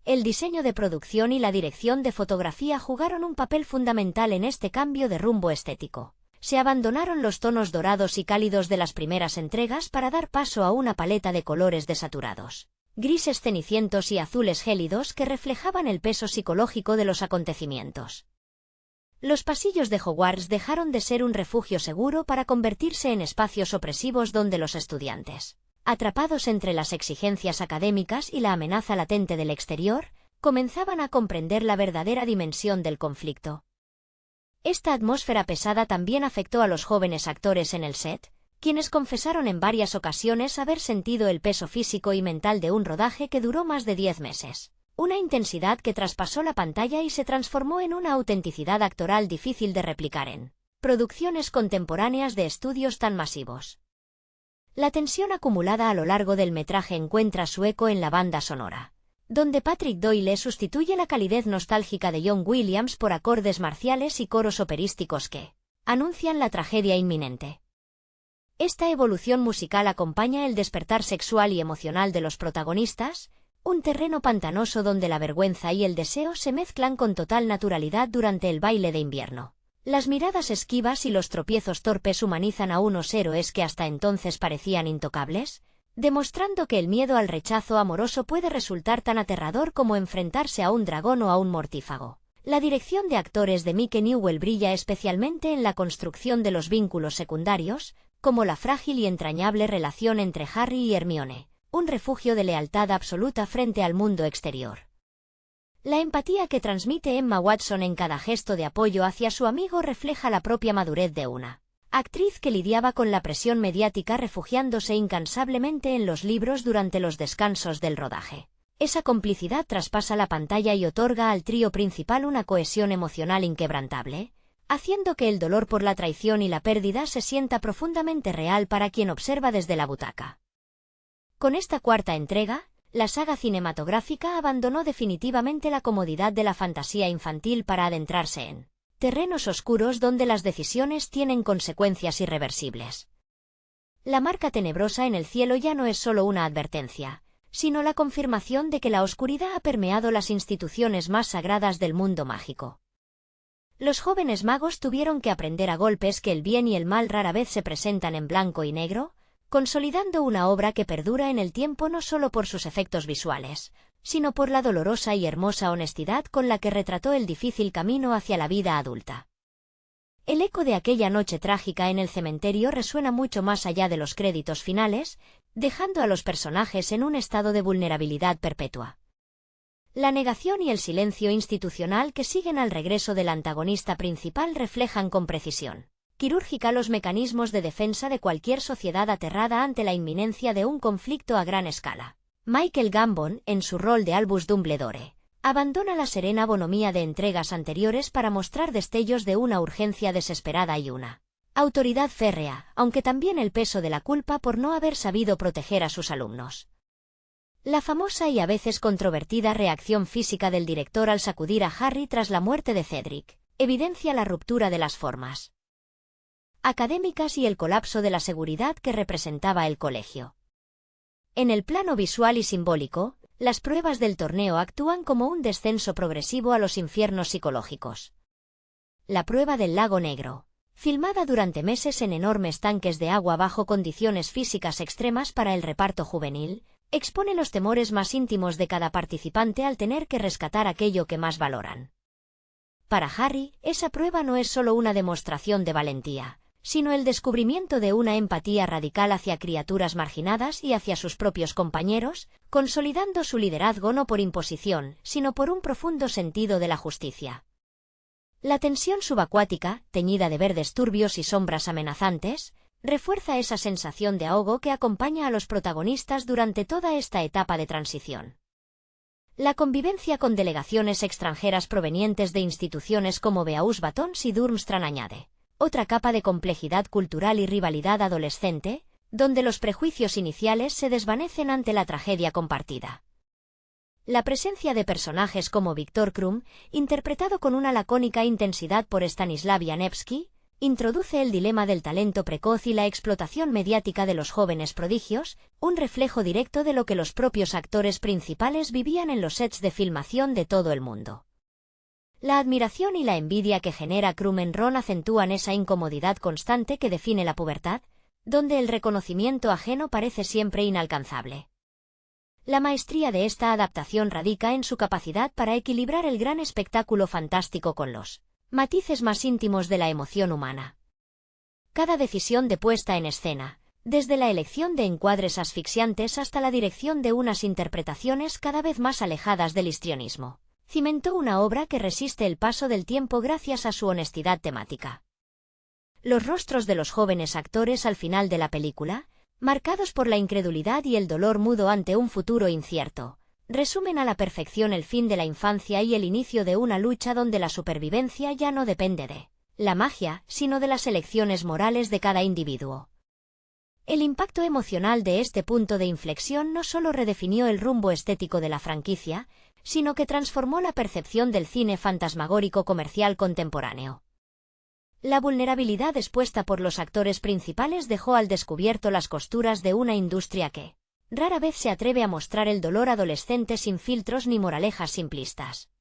Speaker 1: El diseño de producción y la dirección de fotografía jugaron un papel fundamental en este cambio de rumbo estético. Se abandonaron los tonos dorados y cálidos de las primeras entregas para dar paso a una paleta de colores desaturados, grises cenicientos y azules gélidos que reflejaban el peso psicológico de los acontecimientos. Los pasillos de Hogwarts dejaron de ser un refugio seguro para convertirse en espacios opresivos donde los estudiantes, atrapados entre las exigencias académicas y la amenaza latente del exterior, comenzaban a comprender la verdadera dimensión del conflicto. Esta atmósfera pesada también afectó a los jóvenes actores en el set, quienes confesaron en varias ocasiones haber sentido el peso físico y mental de un rodaje que duró más de 10 meses. Una intensidad que traspasó la pantalla y se transformó en una autenticidad actoral difícil de replicar en producciones contemporáneas de estudios tan masivos. La tensión acumulada a lo largo del metraje encuentra su eco en la banda sonora, donde Patrick Doyle sustituye la calidez nostálgica de John Williams por acordes marciales y coros operísticos que anuncian la tragedia inminente. Esta evolución musical acompaña el despertar sexual y emocional de los protagonistas, un terreno pantanoso donde la vergüenza y el deseo se mezclan con total naturalidad durante el baile de invierno. Las miradas esquivas y los tropiezos torpes humanizan a unos héroes que hasta entonces parecían intocables, demostrando que el miedo al rechazo amoroso puede resultar tan aterrador como enfrentarse a un dragón o a un mortífago. La dirección de actores de Mike Newell brilla especialmente en la construcción de los vínculos secundarios, como la frágil y entrañable relación entre Harry y Hermione, un refugio de lealtad absoluta frente al mundo exterior. La empatía que transmite Emma Watson en cada gesto de apoyo hacia su amigo refleja la propia madurez de una actriz que lidiaba con la presión mediática refugiándose incansablemente en los libros durante los descansos del rodaje. Esa complicidad traspasa la pantalla y otorga al trío principal una cohesión emocional inquebrantable, haciendo que el dolor por la traición y la pérdida se sienta profundamente real para quien observa desde la butaca. Con esta cuarta entrega, la saga cinematográfica abandonó definitivamente la comodidad de la fantasía infantil para adentrarse en terrenos oscuros donde las decisiones tienen consecuencias irreversibles. La marca tenebrosa en el cielo ya no es solo una advertencia, sino la confirmación de que la oscuridad ha permeado las instituciones más sagradas del mundo mágico. Los jóvenes magos tuvieron que aprender a golpes que el bien y el mal rara vez se presentan en blanco y negro, consolidando una obra que perdura en el tiempo no solo por sus efectos visuales, sino por la dolorosa y hermosa honestidad con la que retrató el difícil camino hacia la vida adulta. El eco de aquella noche trágica en el cementerio resuena mucho más allá de los créditos finales, dejando a los personajes en un estado de vulnerabilidad perpetua. La negación y el silencio institucional que siguen al regreso del antagonista principal reflejan con precisión quirúrgica los mecanismos de defensa de cualquier sociedad aterrada ante la inminencia de un conflicto a gran escala. Michael Gambon, en su rol de Albus Dumbledore, abandona la serena bonomía de entregas anteriores para mostrar destellos de una urgencia desesperada y una autoridad férrea, aunque también el peso de la culpa por no haber sabido proteger a sus alumnos. La famosa y a veces controvertida reacción física del director al sacudir a Harry tras la muerte de Cedric evidencia la ruptura de las formas. académicas y el colapso de la seguridad que representaba el colegio. En el plano visual y simbólico, las pruebas del torneo actúan como un descenso progresivo a los infiernos psicológicos. La prueba del lago Negro, filmada durante meses en enormes tanques de agua bajo condiciones físicas extremas para el reparto juvenil, expone los temores más íntimos de cada participante al tener que rescatar aquello que más valoran. Para Harry, esa prueba no es solo una demostración de valentía, sino el descubrimiento de una empatía radical hacia criaturas marginadas y hacia sus propios compañeros, consolidando su liderazgo no por imposición, sino por un profundo sentido de la justicia. La tensión subacuática, teñida de verdes turbios y sombras amenazantes, refuerza esa sensación de ahogo que acompaña a los protagonistas durante toda esta etapa de transición. La convivencia con delegaciones extranjeras provenientes de instituciones como Beauxbatons y Durmstrang añade otra capa de complejidad cultural y rivalidad adolescente, donde los prejuicios iniciales se desvanecen ante la tragedia compartida. La presencia de personajes como Viktor Krum, interpretado con una lacónica intensidad por Stanislav Janevski, introduce el dilema del talento precoz y la explotación mediática de los jóvenes prodigios, un reflejo directo de lo que los propios actores principales vivían en los sets de filmación de todo el mundo. La admiración y la envidia que genera Krum en Ron acentúan esa incomodidad constante que define la pubertad, donde el reconocimiento ajeno parece siempre inalcanzable. La maestría de esta adaptación radica en su capacidad para equilibrar el gran espectáculo fantástico con los matices más íntimos de la emoción humana. Cada decisión de puesta en escena, desde la elección de encuadres asfixiantes hasta la dirección de unas interpretaciones cada vez más alejadas del histrionismo, cimentó una obra que resiste el paso del tiempo gracias a su honestidad temática. Los rostros de los jóvenes actores al final de la película, marcados por la incredulidad y el dolor mudo ante un futuro incierto, resumen a la perfección el fin de la infancia y el inicio de una lucha donde la supervivencia ya no depende de la magia, sino de las elecciones morales de cada individuo. El impacto emocional de este punto de inflexión no solo redefinió el rumbo estético de la franquicia, sino que transformó la percepción del cine fantasmagórico comercial contemporáneo. La vulnerabilidad expuesta por los actores principales dejó al descubierto las costuras de una industria que rara vez se atreve a mostrar el dolor adolescente sin filtros ni moralejas simplistas.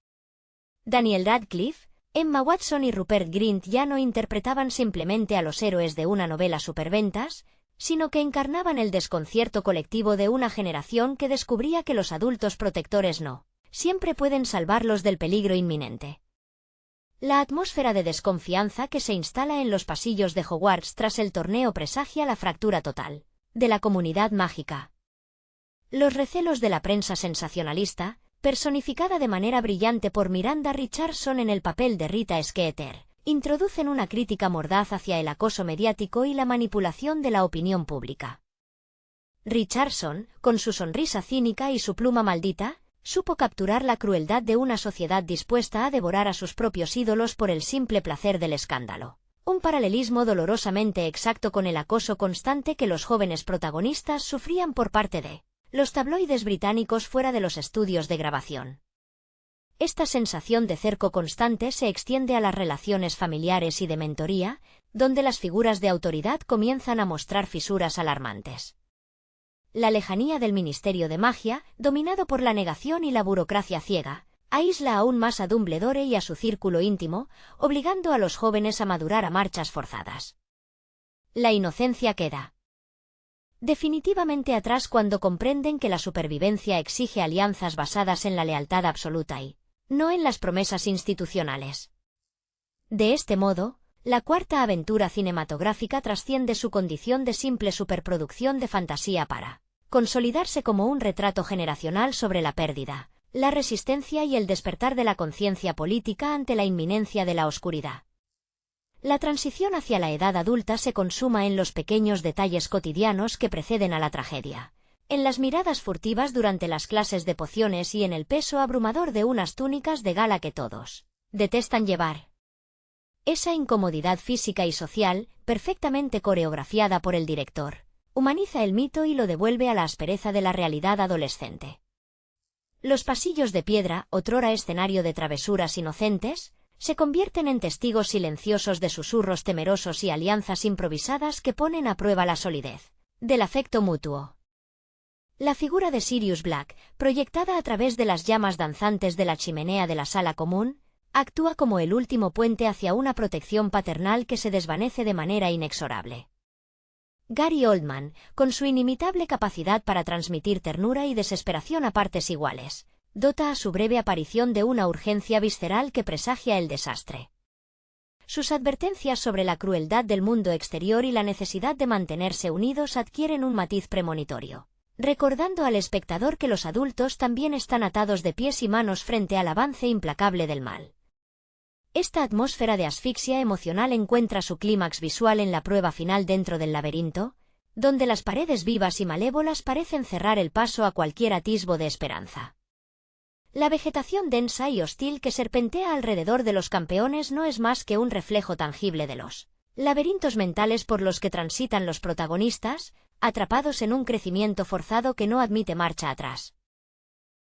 Speaker 1: Daniel Radcliffe, Emma Watson y Rupert Grint ya no interpretaban simplemente a los héroes de una novela superventas, sino que encarnaban el desconcierto colectivo de una generación que descubría que los adultos protectores no siempre pueden salvarlos del peligro inminente. La atmósfera de desconfianza que se instala en los pasillos de Hogwarts tras el torneo presagia la fractura total de la comunidad mágica. Los recelos de la prensa sensacionalista, personificada de manera brillante por Miranda Richardson en el papel de Rita Skeeter, introducen una crítica mordaz hacia el acoso mediático y la manipulación de la opinión pública. Richardson, con su sonrisa cínica y su pluma maldita, supo capturar la crueldad de una sociedad dispuesta a devorar a sus propios ídolos por el simple placer del escándalo. Un paralelismo dolorosamente exacto con el acoso constante que los jóvenes protagonistas sufrían por parte de los tabloides británicos fuera de los estudios de grabación. Esta sensación de cerco constante se extiende a las relaciones familiares y de mentoría, donde las figuras de autoridad comienzan a mostrar fisuras alarmantes. La lejanía del Ministerio de Magia, dominado por la negación y la burocracia ciega, aísla aún más a Dumbledore y a su círculo íntimo, obligando a los jóvenes a madurar a marchas forzadas. La inocencia queda definitivamente atrás cuando comprenden que la supervivencia exige alianzas basadas en la lealtad absoluta y no en las promesas institucionales. De este modo, la cuarta aventura cinematográfica trasciende su condición de simple superproducción de fantasía para consolidarse como un retrato generacional sobre la pérdida, la resistencia y el despertar de la conciencia política ante la inminencia de la oscuridad. La transición hacia la edad adulta se consuma en los pequeños detalles cotidianos que preceden a la tragedia, en las miradas furtivas durante las clases de pociones y en el peso abrumador de unas túnicas de gala que todos detestan llevar. Esa incomodidad física y social, perfectamente coreografiada por el director, humaniza el mito y lo devuelve a la aspereza de la realidad adolescente. Los pasillos de piedra, otrora escenario de travesuras inocentes, Se convierten en testigos silenciosos de susurros temerosos y alianzas improvisadas que ponen a prueba la solidez del afecto mutuo. La figura de Sirius Black, proyectada a través de las llamas danzantes de la chimenea de la sala común, actúa como el último puente hacia una protección paternal que se desvanece de manera inexorable. Gary Oldman, con su inimitable capacidad para transmitir ternura y desesperación a partes iguales, dota a su breve aparición de una urgencia visceral que presagia el desastre. Sus advertencias sobre la crueldad del mundo exterior y la necesidad de mantenerse unidos adquieren un matiz premonitorio, recordando al espectador que los adultos también están atados de pies y manos frente al avance implacable del mal. Esta atmósfera de asfixia emocional encuentra su clímax visual en la prueba final dentro del laberinto, donde las paredes vivas y malévolas parecen cerrar el paso a cualquier atisbo de esperanza. La vegetación densa y hostil que serpentea alrededor de los campeones no es más que un reflejo tangible de los laberintos mentales por los que transitan los protagonistas, atrapados en un crecimiento forzado que no admite marcha atrás.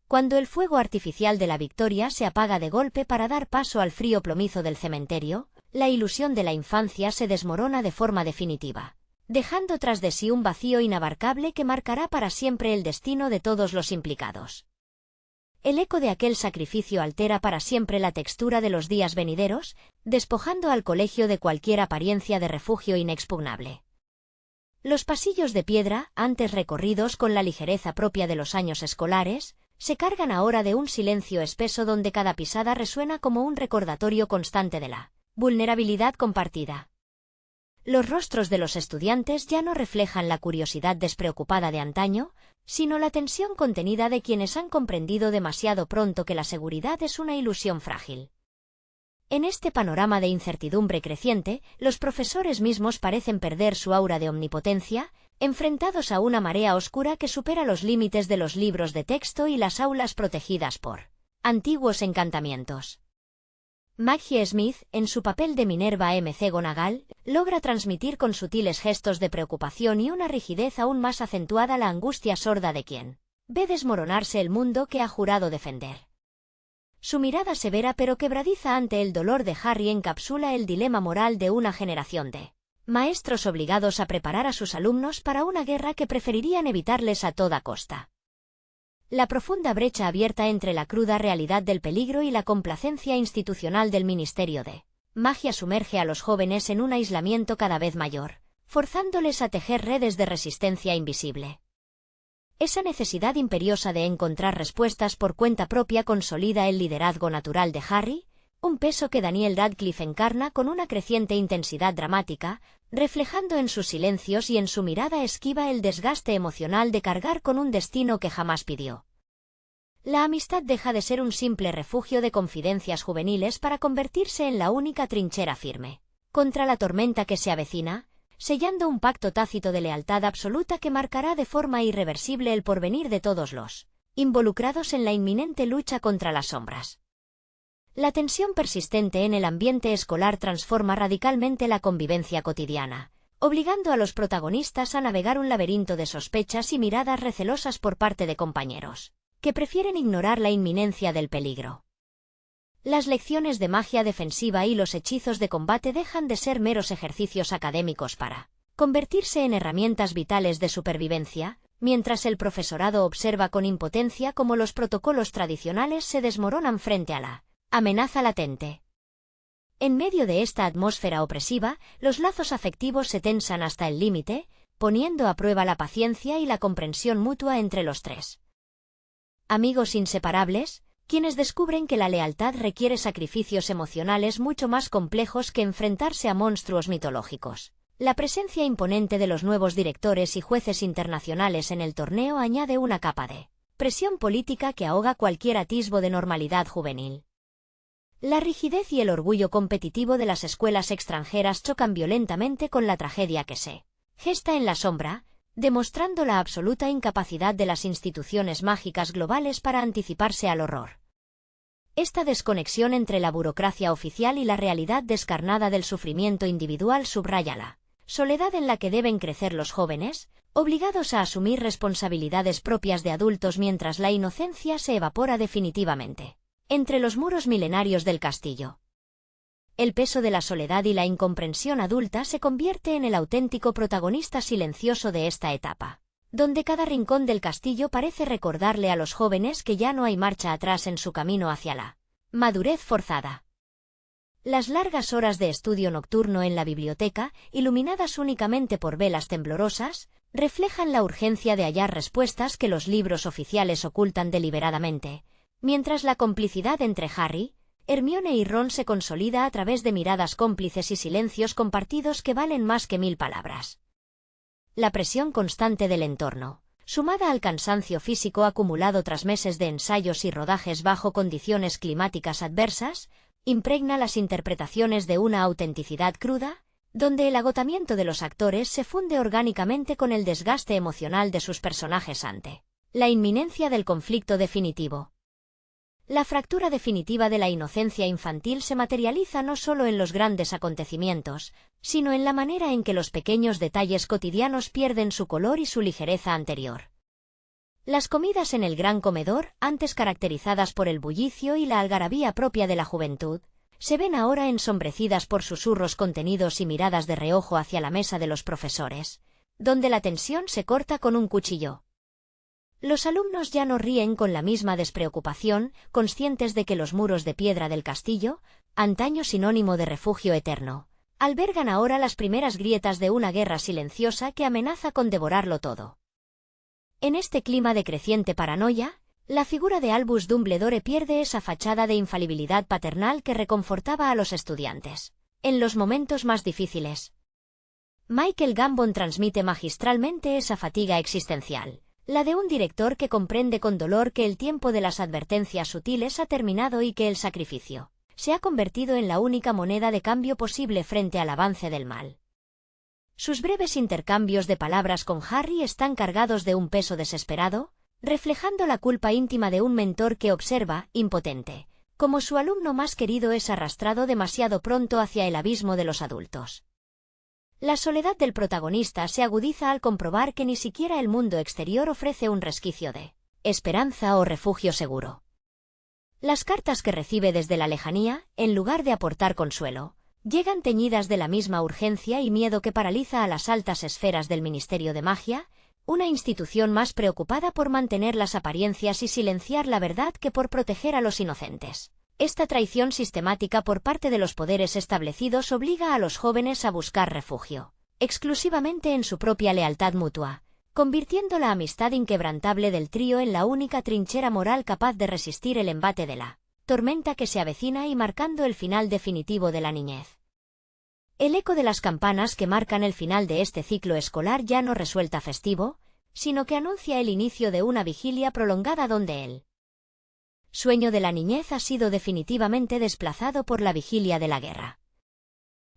Speaker 1: Cuando el fuego artificial de la victoria se apaga de golpe para dar paso al frío plomizo del cementerio, la ilusión de la infancia se desmorona de forma definitiva, dejando tras de sí un vacío inabarcable que marcará para siempre el destino de todos los implicados. El eco de aquel sacrificio altera para siempre la textura de los días venideros, despojando al colegio de cualquier apariencia de refugio inexpugnable. Los pasillos de piedra, antes recorridos con la ligereza propia de los años escolares, se cargan ahora de un silencio espeso donde cada pisada resuena como un recordatorio constante de la vulnerabilidad compartida. Los rostros de los estudiantes ya no reflejan la curiosidad despreocupada de antaño, sino la tensión contenida de quienes han comprendido demasiado pronto que la seguridad es una ilusión frágil. En este panorama de incertidumbre creciente, los profesores mismos parecen perder su aura de omnipotencia, enfrentados a una marea oscura que supera los límites de los libros de texto y las aulas protegidas por antiguos encantamientos. Maggie Smith, en su papel de Minerva McGonagall, logra transmitir con sutiles gestos de preocupación y una rigidez aún más acentuada la angustia sorda de quien ve desmoronarse el mundo que ha jurado defender. Su mirada severa pero quebradiza ante el dolor de Harry encapsula el dilema moral de una generación de maestros obligados a preparar a sus alumnos para una guerra que preferirían evitarles a toda costa. La profunda brecha abierta entre la cruda realidad del peligro y la complacencia institucional del Ministerio de Magia sumerge a los jóvenes en un aislamiento cada vez mayor, forzándoles a tejer redes de resistencia invisible. Esa necesidad imperiosa de encontrar respuestas por cuenta propia consolida el liderazgo natural de Harry, un peso que Daniel Radcliffe encarna con una creciente intensidad dramática, reflejando en sus silencios y en su mirada esquiva el desgaste emocional de cargar con un destino que jamás pidió. La amistad deja de ser un simple refugio de confidencias juveniles para convertirse en la única trinchera firme contra la tormenta que se avecina, sellando un pacto tácito de lealtad absoluta que marcará de forma irreversible el porvenir de todos los involucrados en la inminente lucha contra las sombras. La tensión persistente en el ambiente escolar transforma radicalmente la convivencia cotidiana, obligando a los protagonistas a navegar un laberinto de sospechas y miradas recelosas por parte de compañeros que prefieren ignorar la inminencia del peligro. Las lecciones de magia defensiva y los hechizos de combate dejan de ser meros ejercicios académicos para convertirse en herramientas vitales de supervivencia, mientras el profesorado observa con impotencia cómo los protocolos tradicionales se desmoronan frente a la amenaza latente. En medio de esta atmósfera opresiva, los lazos afectivos se tensan hasta el límite, poniendo a prueba la paciencia y la comprensión mutua entre los tres amigos inseparables, quienes descubren que la lealtad requiere sacrificios emocionales mucho más complejos que enfrentarse a monstruos mitológicos. La presencia imponente de los nuevos directores y jueces internacionales en el torneo añade una capa de presión política que ahoga cualquier atisbo de normalidad juvenil. La rigidez y el orgullo competitivo de las escuelas extranjeras chocan violentamente con la tragedia que se gesta en la sombra, demostrando la absoluta incapacidad de las instituciones mágicas globales para anticiparse al horror. Esta desconexión entre la burocracia oficial y la realidad descarnada del sufrimiento individual subraya la soledad en la que deben crecer los jóvenes, obligados a asumir responsabilidades propias de adultos mientras la inocencia se evapora definitivamente entre los muros milenarios del castillo. El peso de la soledad y la incomprensión adulta se convierte en el auténtico protagonista silencioso de esta etapa, donde cada rincón del castillo parece recordarle a los jóvenes que ya no hay marcha atrás en su camino hacia la madurez forzada. Las largas horas de estudio nocturno en la biblioteca, iluminadas únicamente por velas temblorosas, reflejan la urgencia de hallar respuestas que los libros oficiales ocultan deliberadamente, mientras la complicidad entre Harry, Hermione y Ron se consolida a través de miradas cómplices y silencios compartidos que valen más que 1000 palabras. La presión constante del entorno, sumada al cansancio físico acumulado tras meses de ensayos y rodajes bajo condiciones climáticas adversas, impregna las interpretaciones de una autenticidad cruda, donde el agotamiento de los actores se funde orgánicamente con el desgaste emocional de sus personajes ante la inminencia del conflicto definitivo. La fractura definitiva de la inocencia infantil se materializa no solo en los grandes acontecimientos, sino en la manera en que los pequeños detalles cotidianos pierden su color y su ligereza anterior. Las comidas en el gran comedor, antes caracterizadas por el bullicio y la algarabía propia de la juventud, se ven ahora ensombrecidas por susurros contenidos y miradas de reojo hacia la mesa de los profesores, donde la tensión se corta con un cuchillo. Los alumnos ya no ríen con la misma despreocupación, conscientes de que los muros de piedra del castillo, antaño sinónimo de refugio eterno, albergan ahora las primeras grietas de una guerra silenciosa que amenaza con devorarlo todo. En este clima de creciente paranoia, la figura de Albus Dumbledore pierde esa fachada de infalibilidad paternal que reconfortaba a los estudiantes en los momentos más difíciles. Michael Gambon transmite magistralmente esa fatiga existencial, la de un director que comprende con dolor que el tiempo de las advertencias sutiles ha terminado y que el sacrificio se ha convertido en la única moneda de cambio posible frente al avance del mal. Sus breves intercambios de palabras con Harry están cargados de un peso desesperado, reflejando la culpa íntima de un mentor que observa, impotente, cómo su alumno más querido es arrastrado demasiado pronto hacia el abismo de los adultos. La soledad del protagonista se agudiza al comprobar que ni siquiera el mundo exterior ofrece un resquicio de esperanza o refugio seguro. Las cartas que recibe desde la lejanía, en lugar de aportar consuelo, llegan teñidas de la misma urgencia y miedo que paraliza a las altas esferas del Ministerio de Magia, una institución más preocupada por mantener las apariencias y silenciar la verdad que por proteger a los inocentes. Esta traición sistemática por parte de los poderes establecidos obliga a los jóvenes a buscar refugio, exclusivamente en su propia lealtad mutua, convirtiendo la amistad inquebrantable del trío en la única trinchera moral capaz de resistir el embate de la tormenta que se avecina y marcando el final definitivo de la niñez. El eco de las campanas que marcan el final de este ciclo escolar ya no resulta festivo, sino que anuncia el inicio de una vigilia prolongada donde el sueño de la niñez ha sido definitivamente desplazado por la vigilia de la guerra.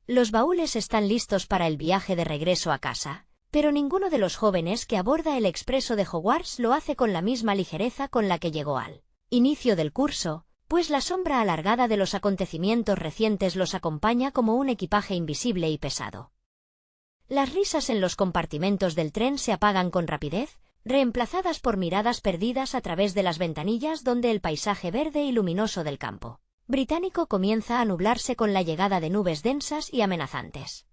Speaker 1: Los baúles están listos para el viaje de regreso a casa, pero ninguno de los jóvenes que aborda el expreso de Hogwarts lo hace con la misma ligereza con la que llegó al inicio del curso, pues la sombra alargada de los acontecimientos recientes los acompaña como un equipaje invisible y pesado. Las risas en los compartimentos del tren se apagan con rapidez, reemplazadas por miradas perdidas a través de las ventanillas donde el paisaje verde y luminoso del campo británico comienza a nublarse con la llegada de nubes densas y amenazantes.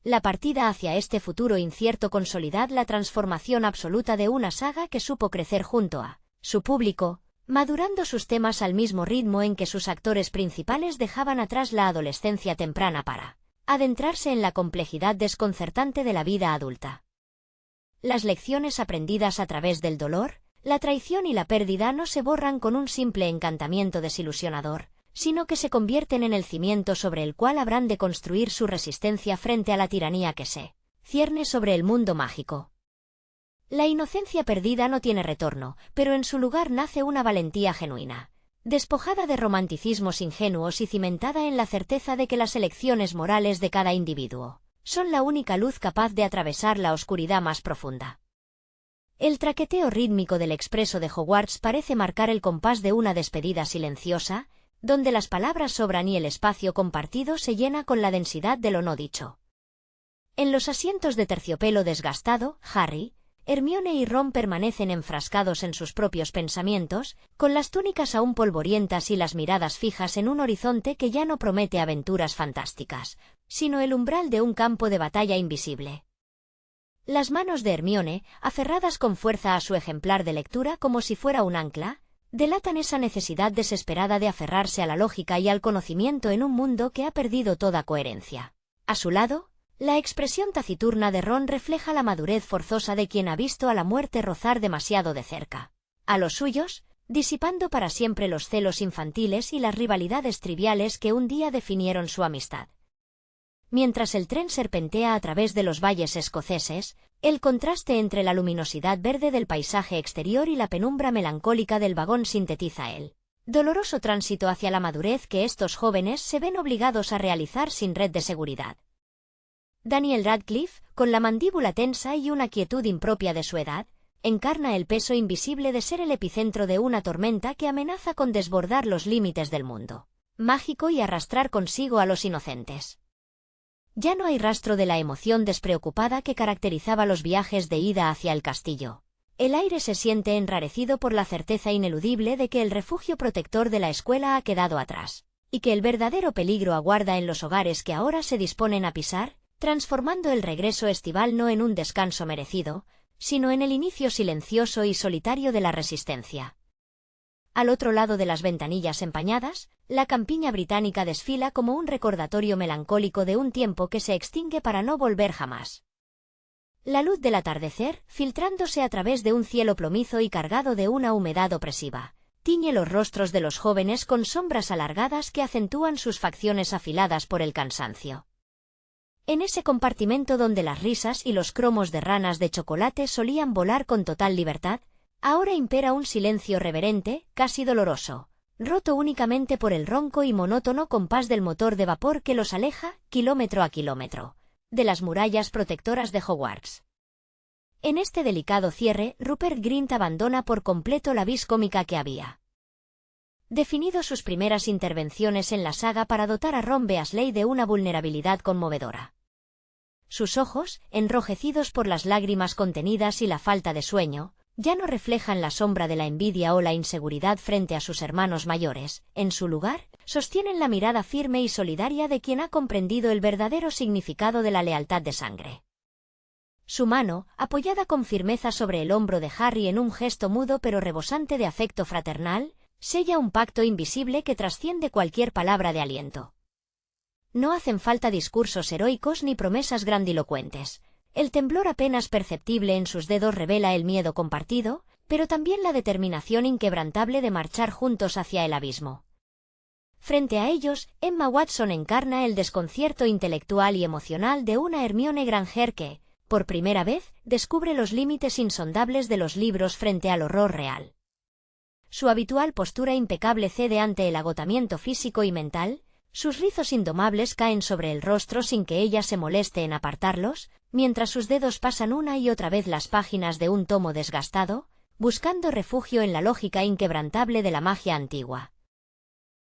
Speaker 1: La partida hacia este futuro incierto consolida la transformación absoluta de una saga que supo crecer junto a su público, madurando sus temas al mismo ritmo en que sus actores principales dejaban atrás la adolescencia temprana para adentrarse en la complejidad desconcertante de la vida adulta. Las lecciones aprendidas a través del dolor, la traición y la pérdida no se borran con un simple encantamiento desilusionador, sino que se convierten en el cimiento sobre el cual habrán de construir su resistencia frente a la tiranía que se cierne sobre el mundo mágico. La inocencia perdida no tiene retorno, pero en su lugar nace una valentía genuina, despojada de romanticismos ingenuos y cimentada en la certeza de que las elecciones morales de cada individuo son la única luz capaz de atravesar la oscuridad más profunda. El traqueteo rítmico del expreso de Hogwarts parece marcar el compás de una despedida silenciosa, donde las palabras sobran y el espacio compartido se llena con la densidad de lo no dicho. En los asientos de terciopelo desgastado, Harry, Hermione y Ron permanecen enfrascados en sus propios pensamientos, con las túnicas aún polvorientas y las miradas fijas en un horizonte que ya no promete aventuras fantásticas, sino el umbral de un campo de batalla invisible. Las manos de Hermione, aferradas con fuerza a su ejemplar de lectura como si fuera un ancla, delatan esa necesidad desesperada de aferrarse a la lógica y al conocimiento en un mundo que ha perdido toda coherencia. A su lado, la expresión taciturna de Ron refleja la madurez forzosa de quien ha visto a la muerte rozar demasiado de cerca. A los suyos, disipando para siempre los celos infantiles y las rivalidades triviales que un día definieron su amistad. Mientras el tren serpentea a través de los valles escoceses, el contraste entre la luminosidad verde del paisaje exterior y la penumbra melancólica del vagón sintetiza el doloroso tránsito hacia la madurez que estos jóvenes se ven obligados a realizar sin red de seguridad. Daniel Radcliffe, con la mandíbula tensa y una quietud impropia de su edad, encarna el peso invisible de ser el epicentro de una tormenta que amenaza con desbordar los límites del mundo mágico y arrastrar consigo a los inocentes. Ya no hay rastro de la emoción despreocupada que caracterizaba los viajes de ida hacia el castillo. El aire se siente enrarecido por la certeza ineludible de que el refugio protector de la escuela ha quedado atrás, y que el verdadero peligro aguarda en los hogares que ahora se disponen a pisar, transformando el regreso estival no en un descanso merecido, sino en el inicio silencioso y solitario de la resistencia. Al otro lado de las ventanillas empañadas, la campiña británica desfila como un recordatorio melancólico de un tiempo que se extingue para no volver jamás. La luz del atardecer, filtrándose a través de un cielo plomizo y cargado de una humedad opresiva, tiñe los rostros de los jóvenes con sombras alargadas que acentúan sus facciones afiladas por el cansancio. En ese compartimento donde las risas y los cromos de ranas de chocolate solían volar con total libertad, ahora impera un silencio reverente, casi doloroso, roto únicamente por el ronco y monótono compás del motor de vapor que los aleja, kilómetro a kilómetro, de las murallas protectoras de Hogwarts. En este delicado cierre, Rupert Grint abandona por completo la vis cómica que había definido sus primeras intervenciones en la saga para dotar a Ron Weasley de una vulnerabilidad conmovedora. Sus ojos, enrojecidos por las lágrimas contenidas y la falta de sueño, ya no reflejan la sombra de la envidia o la inseguridad frente a sus hermanos mayores. En su lugar, sostienen la mirada firme y solidaria de quien ha comprendido el verdadero significado de la lealtad de sangre. Su mano, apoyada con firmeza sobre el hombro de Harry en un gesto mudo pero rebosante de afecto fraternal, sella un pacto invisible que trasciende cualquier palabra de aliento. No hacen falta discursos heroicos ni promesas grandilocuentes. El temblor apenas perceptible en sus dedos revela el miedo compartido, pero también la determinación inquebrantable de marchar juntos hacia el abismo. Frente a ellos, Emma Watson encarna el desconcierto intelectual y emocional de una Hermione Granger que, por primera vez, descubre los límites insondables de los libros frente al horror real. Su habitual postura impecable cede ante el agotamiento físico y mental. Sus rizos indomables caen sobre el rostro sin que ella se moleste en apartarlos, mientras sus dedos pasan una y otra vez las páginas de un tomo desgastado, buscando refugio en la lógica inquebrantable de la magia antigua.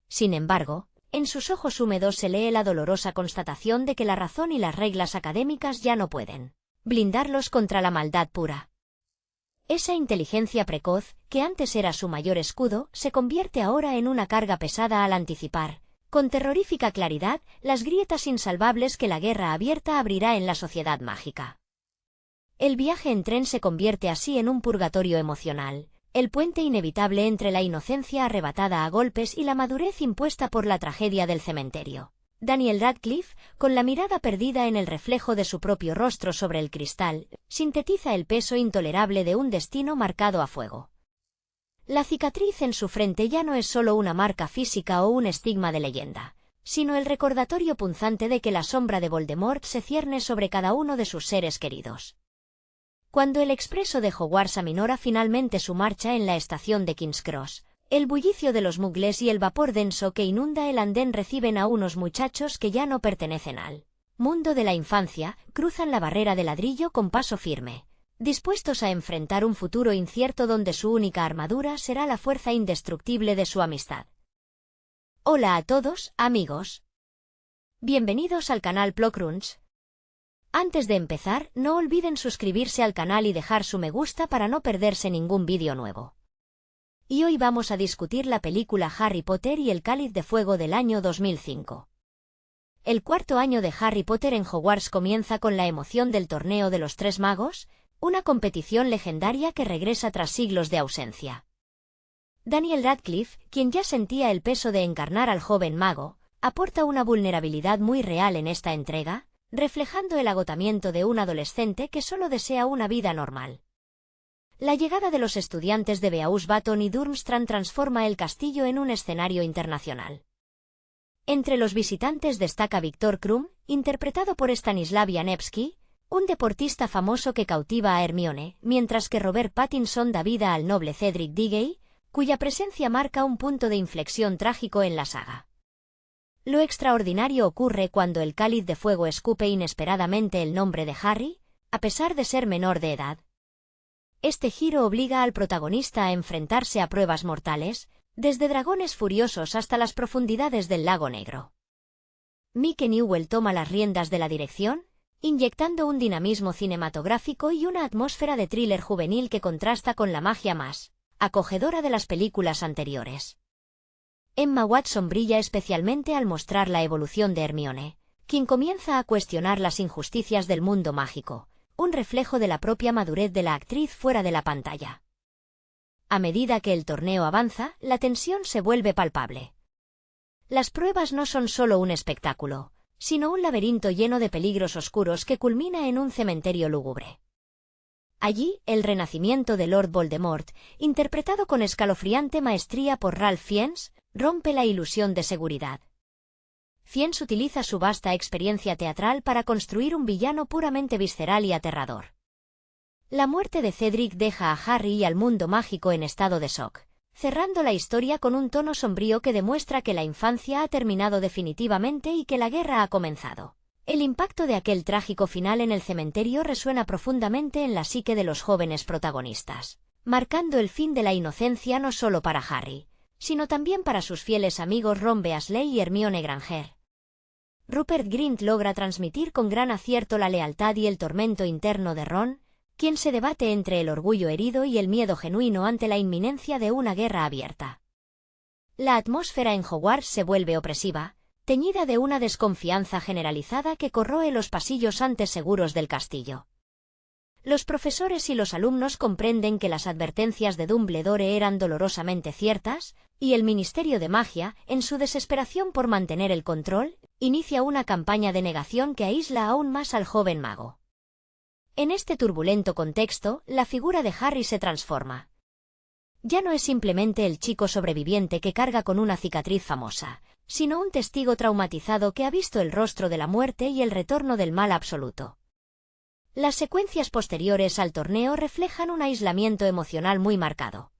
Speaker 1: Sin embargo, en sus ojos húmedos se lee la dolorosa constatación de que la razón y las reglas académicas ya no pueden blindarlos contra la maldad pura. Esa inteligencia precoz, que antes era su mayor escudo, se convierte ahora en una carga pesada al anticipar, con terrorífica claridad, las grietas insalvables que la guerra abierta abrirá en la sociedad mágica. El viaje en tren se convierte así en un purgatorio emocional, el puente inevitable entre la inocencia arrebatada a golpes y la madurez impuesta por la tragedia del cementerio. Daniel Radcliffe, con la mirada perdida en el reflejo de su propio rostro sobre el cristal, sintetiza el peso intolerable de un destino marcado a fuego. La cicatriz en su frente ya no es solo una marca física o un estigma de leyenda, sino el recordatorio punzante de que la sombra de Voldemort se cierne sobre cada uno de sus seres queridos. Cuando el expreso de Hogwarts aminora finalmente su marcha en la estación de King's Cross, el bullicio de los muggles y el vapor denso que inunda el andén reciben a unos muchachos que ya no pertenecen al mundo de la infancia, cruzan la barrera de ladrillo con paso firme, dispuestos a enfrentar un futuro incierto donde su única armadura será la fuerza indestructible de su amistad. Hola a todos, amigos. Bienvenidos al canal Plokrunch. Antes de empezar, no olviden suscribirse al canal y dejar su me gusta para no perderse ningún vídeo nuevo. Y hoy vamos a discutir la película Harry Potter y el Cáliz de Fuego del año 2005. El cuarto año de Harry Potter en Hogwarts comienza con la emoción del Torneo de los Tres Magos, una competición legendaria que regresa tras siglos de ausencia. Daniel Radcliffe, quien ya sentía el peso de encarnar al joven mago, aporta una vulnerabilidad muy real en esta entrega, reflejando el agotamiento de un adolescente que solo desea una vida normal. La llegada de los estudiantes de Beauxbaton y Durmstrang transforma el castillo en un escenario internacional. Entre los visitantes destaca Viktor Krum, interpretado por Stanislav Janevski, un deportista famoso que cautiva a Hermione, mientras que Robert Pattinson da vida al noble Cedric Diggory, cuya presencia marca un punto de inflexión trágico en la saga. Lo extraordinario ocurre cuando el Cáliz de Fuego escupe inesperadamente el nombre de Harry, a pesar de ser menor de edad. Este giro obliga al protagonista a enfrentarse a pruebas mortales, desde dragones furiosos hasta las profundidades del lago Negro. Mike Newell toma las riendas de la dirección, inyectando un dinamismo cinematográfico y una atmósfera de thriller juvenil que contrasta con la magia más acogedora de las películas anteriores. Emma Watson brilla especialmente al mostrar la evolución de Hermione, quien comienza a cuestionar las injusticias del mundo mágico, un reflejo de la propia madurez de la actriz fuera de la pantalla. A medida que el torneo avanza, la tensión se vuelve palpable. Las pruebas no son solo un espectáculo, sino un laberinto lleno de peligros oscuros que culmina en un cementerio lúgubre. Allí, el renacimiento de Lord Voldemort, interpretado con escalofriante maestría por Ralph Fiennes, rompe la ilusión de seguridad. Fiennes utiliza su vasta experiencia teatral para construir un villano puramente visceral y aterrador. La muerte de Cedric deja a Harry y al mundo mágico en estado de shock, cerrando la historia con un tono sombrío que demuestra que la infancia ha terminado definitivamente y que la guerra ha comenzado. El impacto de aquel trágico final en el cementerio resuena profundamente en la psique de los jóvenes protagonistas, marcando el fin de la inocencia no solo para Harry, sino también para sus fieles amigos Ron Weasley y Hermione Granger. Rupert Grint logra transmitir con gran acierto la lealtad y el tormento interno de Ron, quien se debate entre el orgullo herido y el miedo genuino ante la inminencia de una guerra abierta. La atmósfera en Hogwarts se vuelve opresiva, teñida de una desconfianza generalizada que corroe los pasillos antes seguros del castillo. Los profesores y los alumnos comprenden que las advertencias de Dumbledore eran dolorosamente ciertas, y el Ministerio de Magia, en su desesperación por mantener el control, inicia una campaña de negación que aísla aún más al joven mago. En este turbulento contexto, la figura de Harry se transforma. Ya no es simplemente el chico sobreviviente que carga con una cicatriz famosa, sino un testigo traumatizado que ha visto el rostro de la muerte y el retorno del mal absoluto. Las secuencias posteriores al torneo reflejan un aislamiento emocional muy marcado.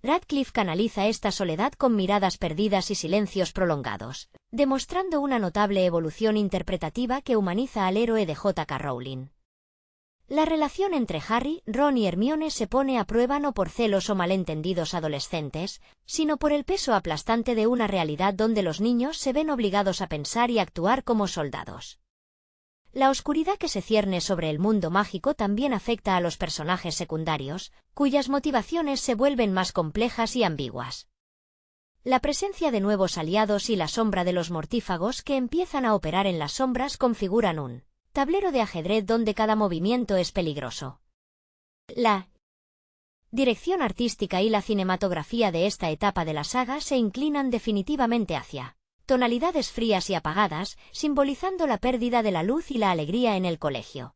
Speaker 1: Radcliffe canaliza esta soledad con miradas perdidas y silencios prolongados, demostrando una notable evolución interpretativa que humaniza al héroe de J.K. Rowling. La relación entre Harry, Ron y Hermione se pone a prueba no por celos o malentendidos adolescentes, sino por el peso aplastante de una realidad donde los niños se ven obligados a pensar y actuar como soldados. La oscuridad que se cierne sobre el mundo mágico también afecta a los personajes secundarios, cuyas motivaciones se vuelven más complejas y ambiguas. La presencia de nuevos aliados y la sombra de los mortífagos que empiezan a operar en las sombras configuran un tablero de ajedrez donde cada movimiento es peligroso. La dirección artística y la cinematografía de esta etapa de la saga se inclinan definitivamente hacia tonalidades frías y apagadas, simbolizando la pérdida de la luz y la alegría en el colegio.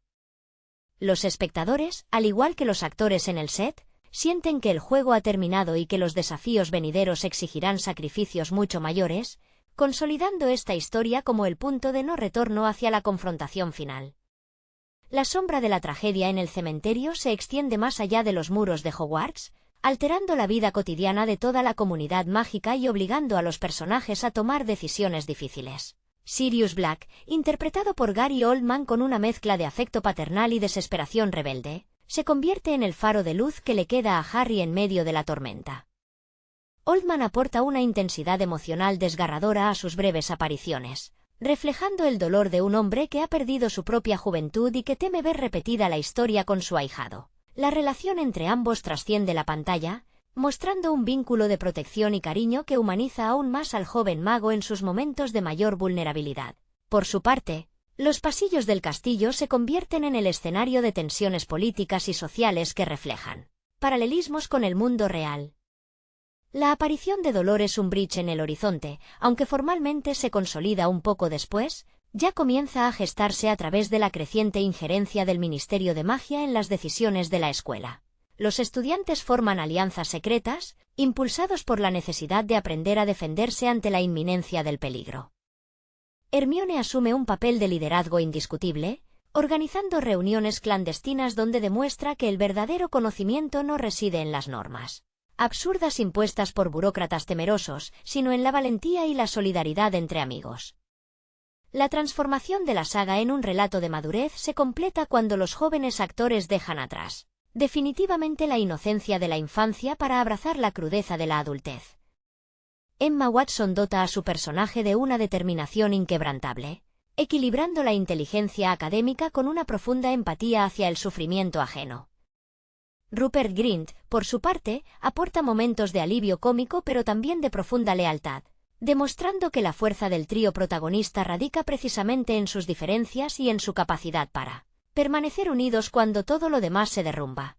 Speaker 1: Los espectadores, al igual que los actores en el set, sienten que el juego ha terminado y que los desafíos venideros exigirán sacrificios mucho mayores, consolidando esta historia como el punto de no retorno hacia la confrontación final. La sombra de la tragedia en el cementerio se extiende más allá de los muros de Hogwarts, alterando la vida cotidiana de toda la comunidad mágica y obligando a los personajes a tomar decisiones difíciles. Sirius Black, interpretado por Gary Oldman con una mezcla de afecto paternal y desesperación rebelde, se convierte en el faro de luz que le queda a Harry en medio de la tormenta. Oldman aporta una intensidad emocional desgarradora a sus breves apariciones, reflejando el dolor de un hombre que ha perdido su propia juventud y que teme ver repetida la historia con su ahijado. La relación entre ambos trasciende la pantalla, mostrando un vínculo de protección y cariño que humaniza aún más al joven mago en sus momentos de mayor vulnerabilidad. Por su parte, los pasillos del castillo se convierten en el escenario de tensiones políticas y sociales que reflejan paralelismos con el mundo real. La aparición de Dolores Umbridge en el horizonte, aunque formalmente se consolida un poco después, ya comienza a gestarse a través de la creciente injerencia del Ministerio de Magia en las decisiones de la escuela. Los estudiantes forman alianzas secretas, impulsados por la necesidad de aprender a defenderse ante la inminencia del peligro. Hermione asume un papel de liderazgo indiscutible, organizando reuniones clandestinas donde demuestra que el verdadero conocimiento no reside en las normas absurdas impuestas por burócratas temerosos, sino en la valentía y la solidaridad entre amigos. La transformación de la saga en un relato de madurez se completa cuando los jóvenes actores dejan atrás definitivamente la inocencia de la infancia para abrazar la crudeza de la adultez. Emma Watson dota a su personaje de una determinación inquebrantable, equilibrando la inteligencia académica con una profunda empatía hacia el sufrimiento ajeno. Rupert Grint, por su parte, aporta momentos de alivio cómico pero también de profunda lealtad, demostrando que la fuerza del trío protagonista radica precisamente en sus diferencias y en su capacidad para permanecer unidos cuando todo lo demás se derrumba.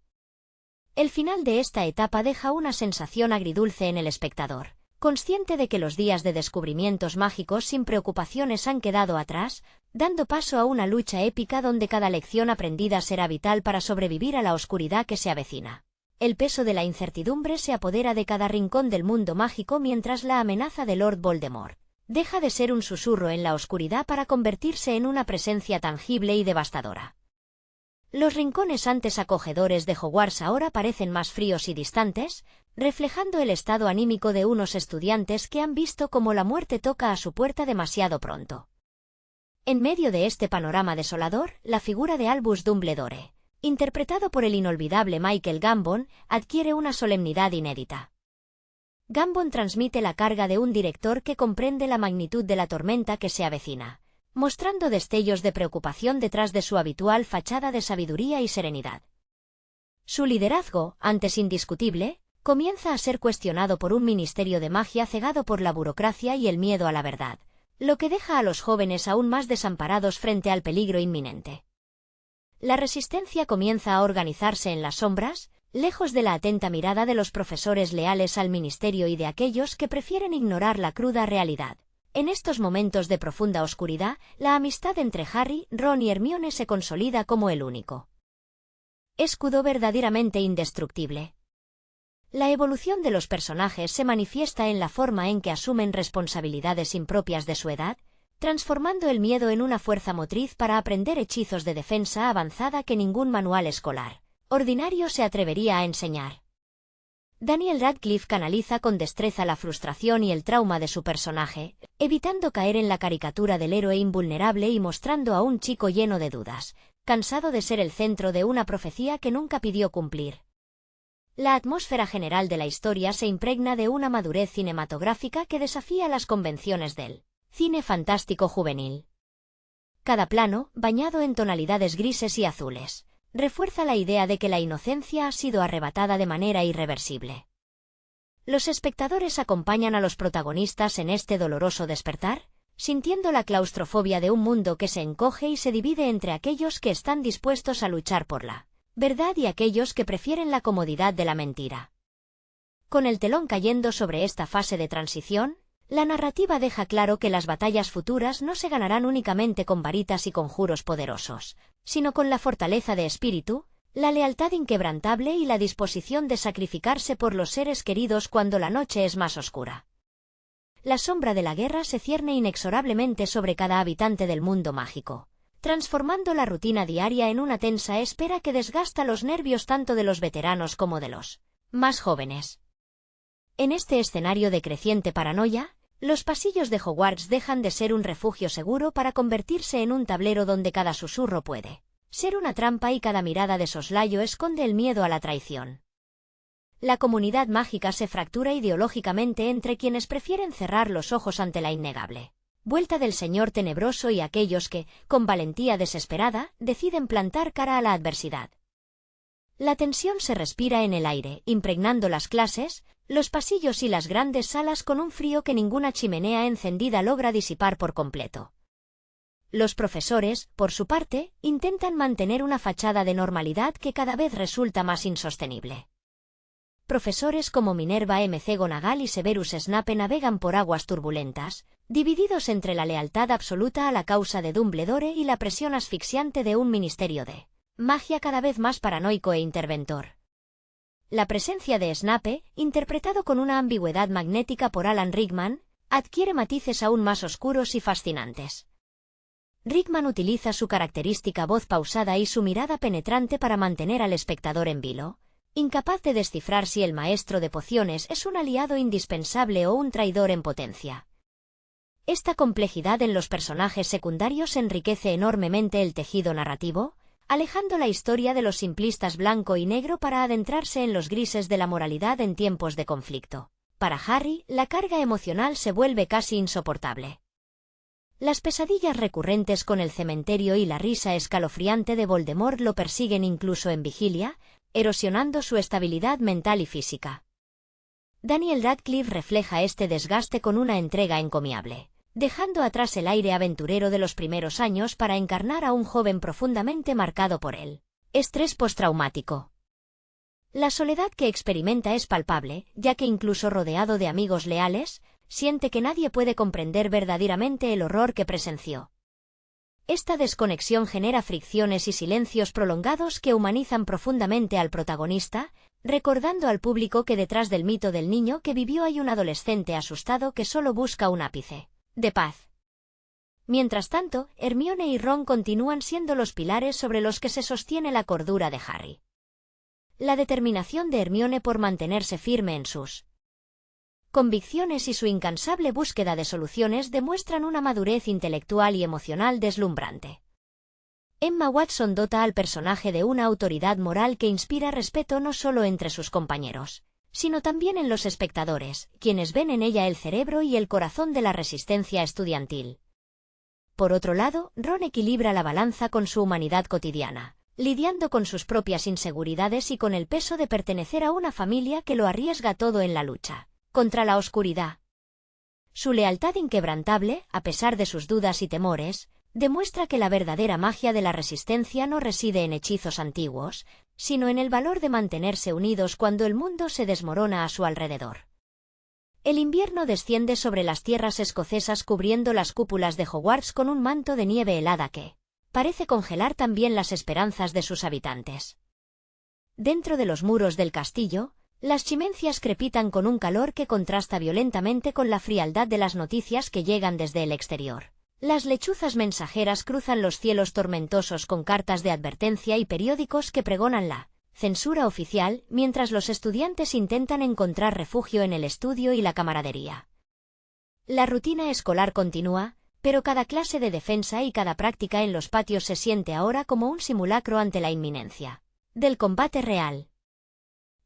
Speaker 1: El final de esta etapa deja una sensación agridulce en el espectador, consciente de que los días de descubrimientos mágicos sin preocupaciones han quedado atrás, dando paso a una lucha épica donde cada lección aprendida será vital para sobrevivir a la oscuridad que se avecina. El peso de la incertidumbre se apodera de cada rincón del mundo mágico mientras la amenaza de Lord Voldemort deja de ser un susurro en la oscuridad para convertirse en una presencia tangible y devastadora. Los rincones antes acogedores de Hogwarts ahora parecen más fríos y distantes, reflejando el estado anímico de unos estudiantes que han visto cómo la muerte toca a su puerta demasiado pronto. En medio de este panorama desolador, la figura de Albus Dumbledore, interpretado por el inolvidable Michael Gambon, adquiere una solemnidad inédita. Gambon transmite la carga de un director que comprende la magnitud de la tormenta que se avecina, mostrando destellos de preocupación detrás de su habitual fachada de sabiduría y serenidad. Su liderazgo, antes indiscutible, comienza a ser cuestionado por un ministerio de magia cegado por la burocracia y el miedo a la verdad, lo que deja a los jóvenes aún más desamparados frente al peligro inminente. La resistencia comienza a organizarse en las sombras, lejos de la atenta mirada de los profesores leales al ministerio y de aquellos que prefieren ignorar la cruda realidad. En estos momentos de profunda oscuridad, la amistad entre Harry, Ron y Hermione se consolida como el único escudo verdaderamente indestructible. La evolución de los personajes se manifiesta en la forma en que asumen responsabilidades impropias de su edad, transformando el miedo en una fuerza motriz para aprender hechizos de defensa avanzada que ningún manual escolar ordinario se atrevería a enseñar. Daniel Radcliffe canaliza con destreza la frustración y el trauma de su personaje, evitando caer en la caricatura del héroe invulnerable y mostrando a un chico lleno de dudas, cansado de ser el centro de una profecía que nunca pidió cumplir. La atmósfera general de la historia se impregna de una madurez cinematográfica que desafía las convenciones del cine fantástico juvenil. Cada plano, bañado en tonalidades grises y azules, refuerza la idea de que la inocencia ha sido arrebatada de manera irreversible. Los espectadores acompañan a los protagonistas en este doloroso despertar, sintiendo la claustrofobia de un mundo que se encoge y se divide entre aquellos que están dispuestos a luchar por la verdad y aquellos que prefieren la comodidad de la mentira. Con el telón cayendo sobre esta fase de transición, la narrativa deja claro que las batallas futuras no se ganarán únicamente con varitas y conjuros poderosos, sino con la fortaleza de espíritu, la lealtad inquebrantable y la disposición de sacrificarse por los seres queridos cuando la noche es más oscura. La sombra de la guerra se cierne inexorablemente sobre cada habitante del mundo mágico, transformando la rutina diaria en una tensa espera que desgasta los nervios tanto de los veteranos como de los más jóvenes. En este escenario de creciente paranoia, los pasillos de Hogwarts dejan de ser un refugio seguro para convertirse en un tablero donde cada susurro puede ser una trampa y cada mirada de soslayo esconde el miedo a la traición. La comunidad mágica se fractura ideológicamente entre quienes prefieren cerrar los ojos ante la innegable vuelta del Señor Tenebroso y aquellos que, con valentía desesperada, deciden plantar cara a la adversidad. La tensión se respira en el aire, impregnando las clases, los pasillos y las grandes salas con un frío que ninguna chimenea encendida logra disipar por completo. Los profesores, por su parte, intentan mantener una fachada de normalidad que cada vez resulta más insostenible. Profesores como Minerva McGonagall y Severus Snape navegan por aguas turbulentas, divididos entre la lealtad absoluta a la causa de Dumbledore y la presión asfixiante de un ministerio de magia cada vez más paranoico e interventor. La presencia de Snape, interpretado con una ambigüedad magnética por Alan Rickman, adquiere matices aún más oscuros y fascinantes. Rickman utiliza su característica voz pausada y su mirada penetrante para mantener al espectador en vilo, incapaz de descifrar si el maestro de pociones es un aliado indispensable o un traidor en potencia. Esta complejidad en los personajes secundarios enriquece enormemente el tejido narrativo, alejando la historia de los simplistas blanco y negro para adentrarse en los grises de la moralidad en tiempos de conflicto. Para Harry, la carga emocional se vuelve casi insoportable. Las pesadillas recurrentes con el cementerio y la risa escalofriante de Voldemort lo persiguen incluso en vigilia, erosionando su estabilidad mental y física. Daniel Radcliffe refleja este desgaste con una entrega encomiable, dejando atrás el aire aventurero de los primeros años para encarnar a un joven profundamente marcado por el estrés postraumático. La soledad que experimenta es palpable, ya que incluso rodeado de amigos leales, siente que nadie puede comprender verdaderamente el horror que presenció. Esta desconexión genera fricciones y silencios prolongados que humanizan profundamente al protagonista, recordando al público que detrás del mito del niño que vivió hay un adolescente asustado que solo busca un ápice de paz. Mientras tanto, Hermione y Ron continúan siendo los pilares sobre los que se sostiene la cordura de Harry. La determinación de Hermione por mantenerse firme en sus convicciones y su incansable búsqueda de soluciones demuestran una madurez intelectual y emocional deslumbrante. Emma Watson dota al personaje de una autoridad moral que inspira respeto no solo entre sus compañeros, sino también en los espectadores, quienes ven en ella el cerebro y el corazón de la resistencia estudiantil. Por otro lado, Ron equilibra la balanza con su humanidad cotidiana, lidiando con sus propias inseguridades y con el peso de pertenecer a una familia que lo arriesga todo en la lucha contra la oscuridad. Su lealtad inquebrantable, a pesar de sus dudas y temores, demuestra que la verdadera magia de la resistencia no reside en hechizos antiguos, sino en el valor de mantenerse unidos cuando el mundo se desmorona a su alrededor. El invierno desciende sobre las tierras escocesas cubriendo las cúpulas de Hogwarts con un manto de nieve helada que parece congelar también las esperanzas de sus habitantes. Dentro de los muros del castillo, las chimeneas crepitan con un calor que contrasta violentamente con la frialdad de las noticias que llegan desde el exterior. Las lechuzas mensajeras cruzan los cielos tormentosos con cartas de advertencia y periódicos que pregonan la censura oficial, mientras los estudiantes intentan encontrar refugio en el estudio y la camaradería. La rutina escolar continúa, pero cada clase de defensa y cada práctica en los patios se siente ahora como un simulacro ante la inminencia del combate real.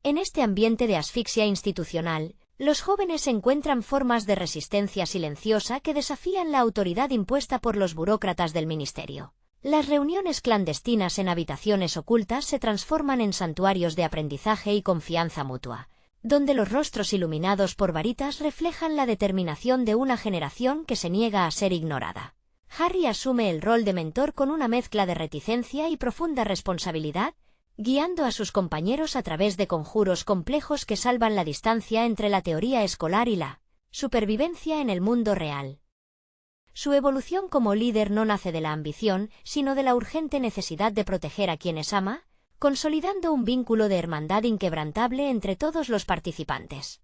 Speaker 1: En este ambiente de asfixia institucional, los jóvenes encuentran formas de resistencia silenciosa que desafían la autoridad impuesta por los burócratas del ministerio. Las reuniones clandestinas en habitaciones ocultas se transforman en santuarios de aprendizaje y confianza mutua, donde los rostros iluminados por varitas reflejan la determinación de una generación que se niega a ser ignorada. Harry asume el rol de mentor con una mezcla de reticencia y profunda responsabilidad, guiando a sus compañeros a través de conjuros complejos que salvan la distancia entre la teoría escolar y la supervivencia en el mundo real. Su evolución como líder no nace de la ambición, sino de la urgente necesidad de proteger a quienes ama, consolidando un vínculo de hermandad inquebrantable entre todos los participantes.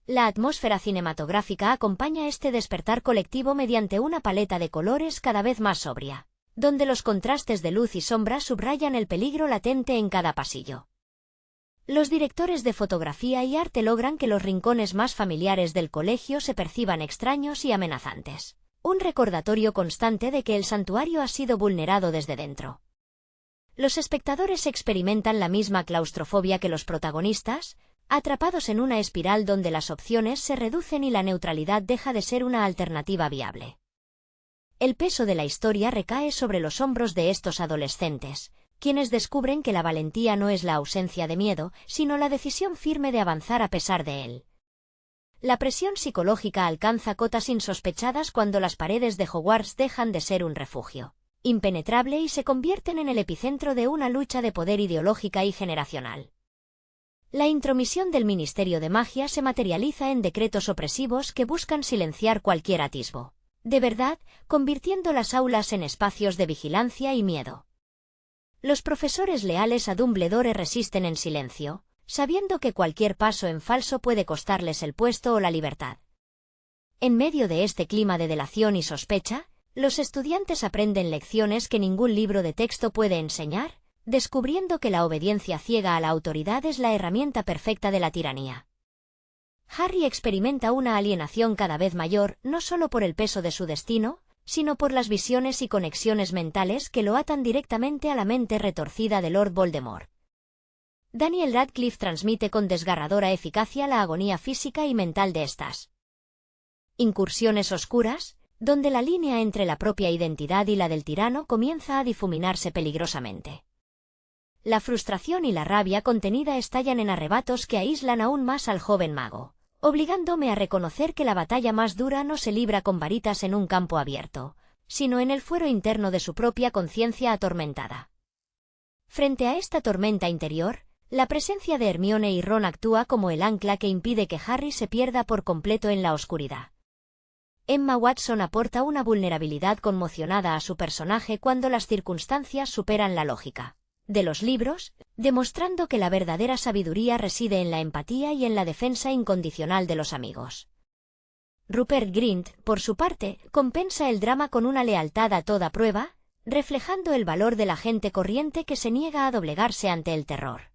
Speaker 1: La atmósfera cinematográfica acompaña este despertar colectivo mediante una paleta de colores cada vez más sobria, donde los contrastes de luz y sombra subrayan el peligro latente en cada pasillo. Los directores de fotografía y arte logran que los rincones más familiares del colegio se perciban extraños y amenazantes, un recordatorio constante de que el santuario ha sido vulnerado desde dentro. Los espectadores experimentan la misma claustrofobia que los protagonistas, atrapados en una espiral donde las opciones se reducen y la neutralidad deja de ser una alternativa viable. El peso de la historia recae sobre los hombros de estos adolescentes, quienes descubren que la valentía no es la ausencia de miedo, sino la decisión firme de avanzar a pesar de él. La presión psicológica alcanza cotas insospechadas cuando las paredes de Hogwarts dejan de ser un refugio impenetrable y se convierten en el epicentro de una lucha de poder ideológica y generacional. La intromisión del Ministerio de Magia se materializa en decretos opresivos que buscan silenciar cualquier atisbo de verdad, convirtiendo las aulas en espacios de vigilancia y miedo. Los profesores leales a Dumbledore resisten en silencio, sabiendo que cualquier paso en falso puede costarles el puesto o la libertad. En medio de este clima de delación y sospecha, los estudiantes aprenden lecciones que ningún libro de texto puede enseñar, descubriendo que la obediencia ciega a la autoridad es la herramienta perfecta de la tiranía. Harry experimenta una alienación cada vez mayor, no solo por el peso de su destino, sino por las visiones y conexiones mentales que lo atan directamente a la mente retorcida de Lord Voldemort. Daniel Radcliffe transmite con desgarradora eficacia la agonía física y mental de estas incursiones oscuras, donde la línea entre la propia identidad y la del tirano comienza a difuminarse peligrosamente. La frustración y la rabia contenida estallan en arrebatos que aíslan aún más al joven mago, obligándome a reconocer que la batalla más dura no se libra con varitas en un campo abierto, sino en el fuero interno de su propia conciencia atormentada. Frente a esta tormenta interior, la presencia de Hermione y Ron actúa como el ancla que impide que Harry se pierda por completo en la oscuridad. Emma Watson aporta una vulnerabilidad conmocionada a su personaje cuando las circunstancias superan la lógica de los libros, demostrando que la verdadera sabiduría reside en la empatía y en la defensa incondicional de los amigos. Rupert Grint, por su parte, compensa el drama con una lealtad a toda prueba, reflejando el valor de la gente corriente que se niega a doblegarse ante el terror.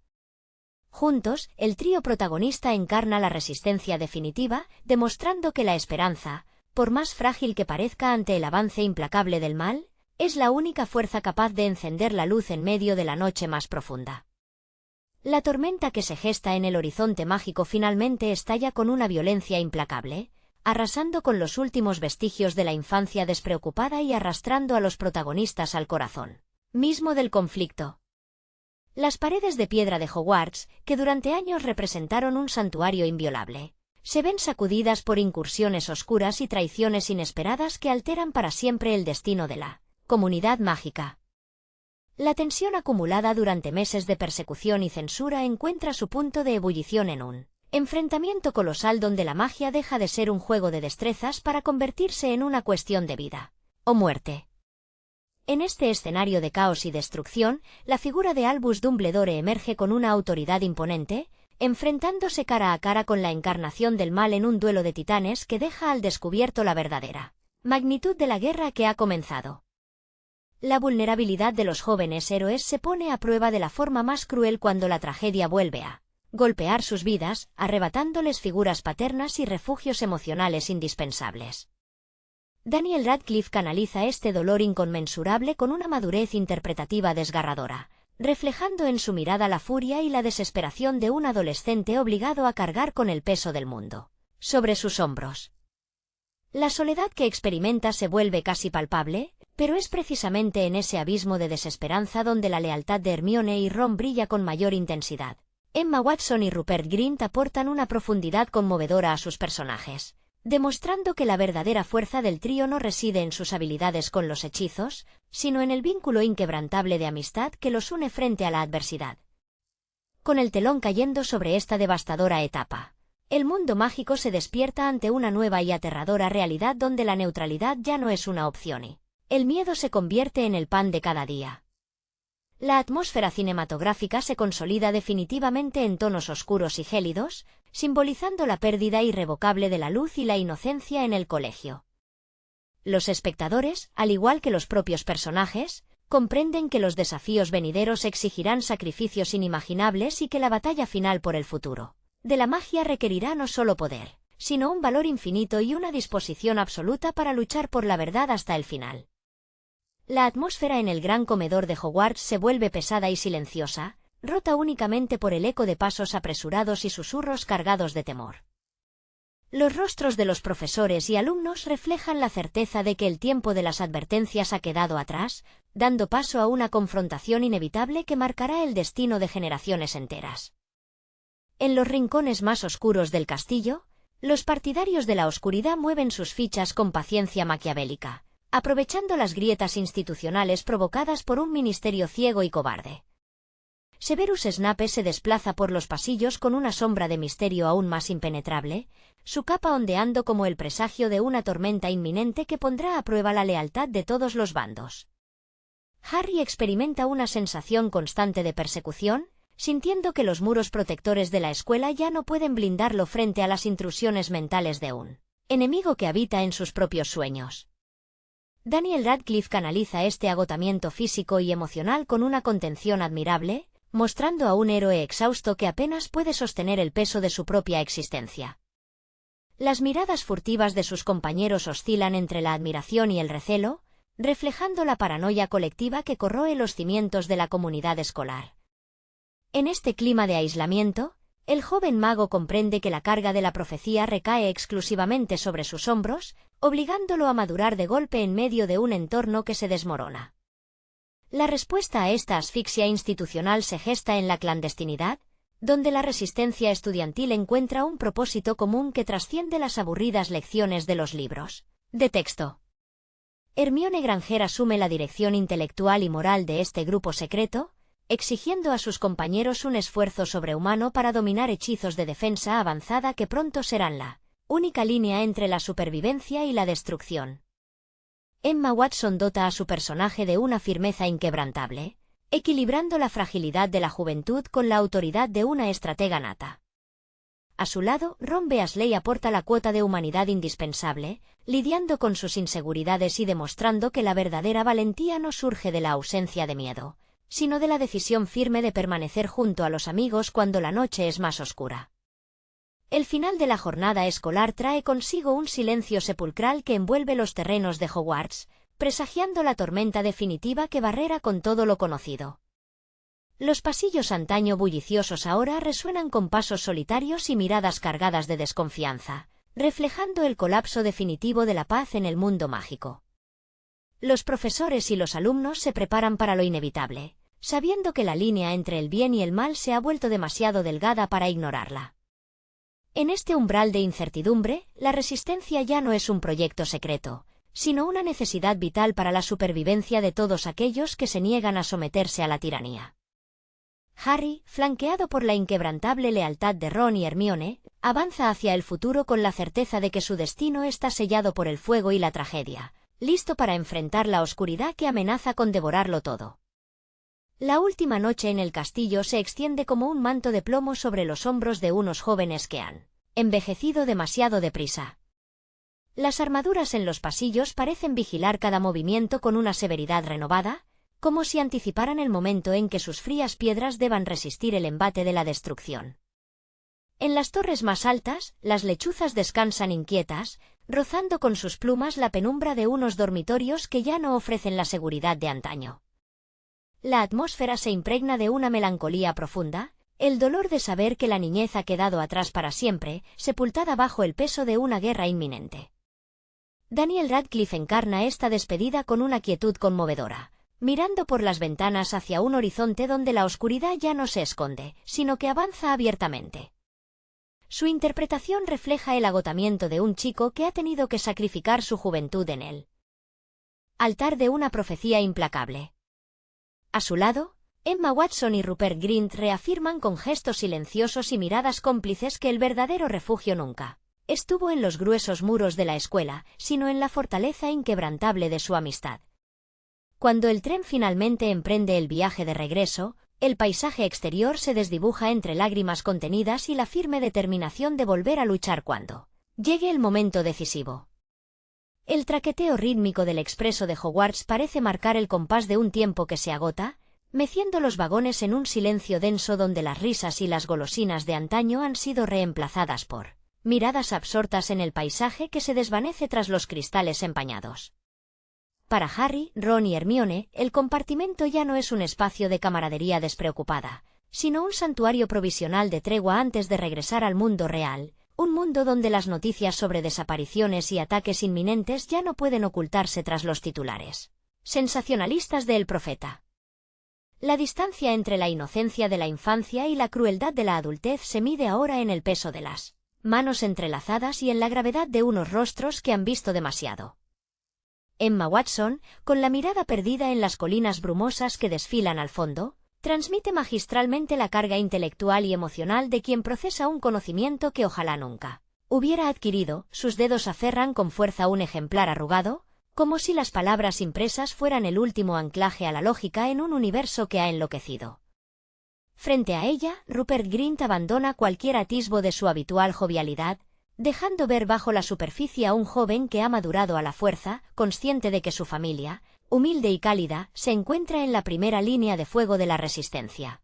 Speaker 1: Juntos, el trío protagonista encarna la resistencia definitiva, demostrando que la esperanza, por más frágil que parezca ante el avance implacable del mal, es la única fuerza capaz de encender la luz en medio de la noche más profunda. La tormenta que se gesta en el horizonte mágico finalmente estalla con una violencia implacable, arrasando con los últimos vestigios de la infancia despreocupada y arrastrando a los protagonistas al corazón mismo del conflicto. Las paredes de piedra de Hogwarts, que durante años representaron un santuario inviolable, se ven sacudidas por incursiones oscuras y traiciones inesperadas que alteran para siempre el destino de la comunidad mágica. La tensión acumulada durante meses de persecución y censura encuentra su punto de ebullición en un enfrentamiento colosal donde la magia deja de ser un juego de destrezas para convertirse en una cuestión de vida o muerte. En este escenario de caos y destrucción, la figura de Albus Dumbledore emerge con una autoridad imponente, enfrentándose cara a cara con la encarnación del mal en un duelo de titanes que deja al descubierto la verdadera magnitud de la guerra que ha comenzado. La vulnerabilidad de los jóvenes héroes se pone a prueba de la forma más cruel cuando la tragedia vuelve a golpear sus vidas, arrebatándoles figuras paternas y refugios emocionales indispensables. Daniel Radcliffe canaliza este dolor inconmensurable con una madurez interpretativa desgarradora, reflejando en su mirada la furia y la desesperación de un adolescente obligado a cargar con el peso del mundo sobre sus hombros. La soledad que experimenta se vuelve casi palpable, pero es precisamente en ese abismo de desesperanza donde la lealtad de Hermione y Ron brilla con mayor intensidad. Emma Watson y Rupert Grint aportan una profundidad conmovedora a sus personajes, demostrando que la verdadera fuerza del trío no reside en sus habilidades con los hechizos, sino en el vínculo inquebrantable de amistad que los une frente a la adversidad. Con el telón cayendo sobre esta devastadora etapa, el mundo mágico se despierta ante una nueva y aterradora realidad donde la neutralidad ya no es una opción y el miedo se convierte en el pan de cada día. La atmósfera cinematográfica se consolida definitivamente en tonos oscuros y gélidos, simbolizando la pérdida irrevocable de la luz y la inocencia en el colegio. Los espectadores, al igual que los propios personajes, comprenden que los desafíos venideros exigirán sacrificios inimaginables y que la batalla final por el futuro de la magia requerirá no solo poder, sino un valor infinito y una disposición absoluta para luchar por la verdad hasta el final. La atmósfera en el gran comedor de Hogwarts se vuelve pesada y silenciosa, rota únicamente por el eco de pasos apresurados y susurros cargados de temor. Los rostros de los profesores y alumnos reflejan la certeza de que el tiempo de las advertencias ha quedado atrás, dando paso a una confrontación inevitable que marcará el destino de generaciones enteras. En los rincones más oscuros del castillo, los partidarios de la oscuridad mueven sus fichas con paciencia maquiavélica, aprovechando las grietas institucionales provocadas por un ministerio ciego y cobarde. Severus Snape se desplaza por los pasillos con una sombra de misterio aún más impenetrable, su capa ondeando como el presagio de una tormenta inminente que pondrá a prueba la lealtad de todos los bandos. Harry experimenta una sensación constante de persecución, sintiendo que los muros protectores de la escuela ya no pueden blindarlo frente a las intrusiones mentales de un enemigo que habita en sus propios sueños. Daniel Radcliffe canaliza este agotamiento físico y emocional con una contención admirable, mostrando a un héroe exhausto que apenas puede sostener el peso de su propia existencia. Las miradas furtivas de sus compañeros oscilan entre la admiración y el recelo, reflejando la paranoia colectiva que corroe los cimientos de la comunidad escolar. En este clima de aislamiento, el joven mago comprende que la carga de la profecía recae exclusivamente sobre sus hombros, obligándolo a madurar de golpe en medio de un entorno que se desmorona. La respuesta a esta asfixia institucional se gesta en la clandestinidad, donde la resistencia estudiantil encuentra un propósito común que trasciende las aburridas lecciones de los libros de texto. Hermione Granger asume la dirección intelectual y moral de este grupo secreto, exigiendo a sus compañeros un esfuerzo sobrehumano para dominar hechizos de defensa avanzada que pronto serán la única línea entre la supervivencia y la destrucción. Emma Watson dota a su personaje de una firmeza inquebrantable, equilibrando la fragilidad de la juventud con la autoridad de una estratega nata. A su lado, Ron Weasley aporta la cuota de humanidad indispensable, lidiando con sus inseguridades y demostrando que la verdadera valentía no surge de la ausencia de miedo, sino de la decisión firme de permanecer junto a los amigos cuando la noche es más oscura. El final de la jornada escolar trae consigo un silencio sepulcral que envuelve los terrenos de Hogwarts, presagiando la tormenta definitiva que barrerá con todo lo conocido. Los pasillos antaño bulliciosos ahora resuenan con pasos solitarios y miradas cargadas de desconfianza, reflejando el colapso definitivo de la paz en el mundo mágico. Los profesores y los alumnos se preparan para lo inevitable, sabiendo que la línea entre el bien y el mal se ha vuelto demasiado delgada para ignorarla. En este umbral de incertidumbre, la resistencia ya no es un proyecto secreto, sino una necesidad vital para la supervivencia de todos aquellos que se niegan a someterse a la tiranía. Harry, flanqueado por la inquebrantable lealtad de Ron y Hermione, avanza hacia el futuro con la certeza de que su destino está sellado por el fuego y la tragedia, listo para enfrentar la oscuridad que amenaza con devorarlo todo. La última noche en el castillo se extiende como un manto de plomo sobre los hombros de unos jóvenes que han envejecido demasiado deprisa. Las armaduras en los pasillos parecen vigilar cada movimiento con una severidad renovada, como si anticiparan el momento en que sus frías piedras deban resistir el embate de la destrucción. En las torres más altas, las lechuzas descansan inquietas, rozando con sus plumas la penumbra de unos dormitorios que ya no ofrecen la seguridad de antaño. La atmósfera se impregna de una melancolía profunda, el dolor de saber que la niñez ha quedado atrás para siempre, sepultada bajo el peso de una guerra inminente. Daniel Radcliffe encarna esta despedida con una quietud conmovedora, mirando por las ventanas hacia un horizonte donde la oscuridad ya no se esconde, sino que avanza abiertamente. Su interpretación refleja el agotamiento de un chico que ha tenido que sacrificar su juventud en el altar de una profecía implacable. A su lado, Emma Watson y Rupert Grint reafirman con gestos silenciosos y miradas cómplices que el verdadero refugio nunca estuvo en los gruesos muros de la escuela, sino en la fortaleza inquebrantable de su amistad. Cuando el tren finalmente emprende el viaje de regreso, el paisaje exterior se desdibuja entre lágrimas contenidas y la firme determinación de volver a luchar cuando llegue el momento decisivo. El traqueteo rítmico del expreso de Hogwarts parece marcar el compás de un tiempo que se agota, meciendo los vagones en un silencio denso donde las risas y las golosinas de antaño han sido reemplazadas por miradas absortas en el paisaje que se desvanece tras los cristales empañados. Para Harry, Ron y Hermione, el compartimento ya no es un espacio de camaradería despreocupada, sino un santuario provisional de tregua antes de regresar al mundo real, un mundo donde las noticias sobre desapariciones y ataques inminentes ya no pueden ocultarse tras los titulares sensacionalistas de El Profeta. La distancia entre la inocencia de la infancia y la crueldad de la adultez se mide ahora en el peso de las manos entrelazadas y en la gravedad de unos rostros que han visto demasiado. Emma Watson, con la mirada perdida en las colinas brumosas que desfilan al fondo, transmite magistralmente la carga intelectual y emocional de quien procesa un conocimiento que ojalá nunca hubiera adquirido. Sus dedos aferran con fuerza un ejemplar arrugado, como si las palabras impresas fueran el último anclaje a la lógica en un universo que ha enloquecido. Frente a ella, Rupert Grint abandona cualquier atisbo de su habitual jovialidad, dejando ver bajo la superficie a un joven que ha madurado a la fuerza, consciente de que su familia, humilde y cálida, se encuentra en la primera línea de fuego de la resistencia.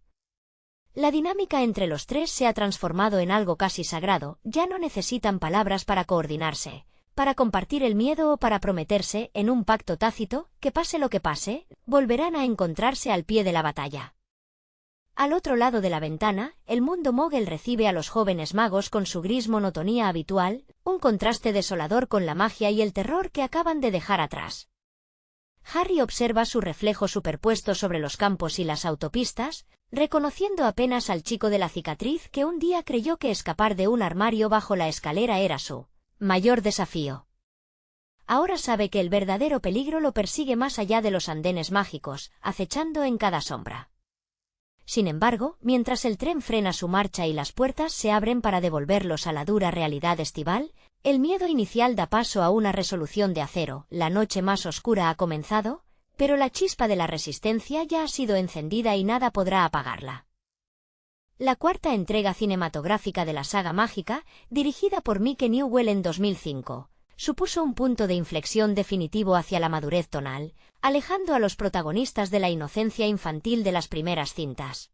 Speaker 1: La dinámica entre los tres se ha transformado en algo casi sagrado, ya no necesitan palabras para coordinarse, para compartir el miedo o para prometerse, en un pacto tácito, que pase lo que pase, volverán a encontrarse al pie de la batalla. Al otro lado de la ventana, el mundo Mogul recibe a los jóvenes magos con su gris monotonía habitual, un contraste desolador con la magia y el terror que acaban de dejar atrás. Harry observa su reflejo superpuesto sobre los campos y las autopistas, reconociendo apenas al chico de la cicatriz que un día creyó que escapar de un armario bajo la escalera era su mayor desafío. Ahora sabe que el verdadero peligro lo persigue más allá de los andenes mágicos, acechando en cada sombra. Sin embargo, mientras el tren frena su marcha y las puertas se abren para devolverlos a la dura realidad estival, el miedo inicial da paso a una resolución de acero. La noche más oscura ha comenzado, pero la chispa de la resistencia ya ha sido encendida y nada podrá apagarla. La cuarta entrega cinematográfica de la saga mágica, dirigida por Mike Newell en 2005, supuso un punto de inflexión definitivo hacia la madurez tonal, alejando a los protagonistas de la inocencia infantil de las primeras cintas.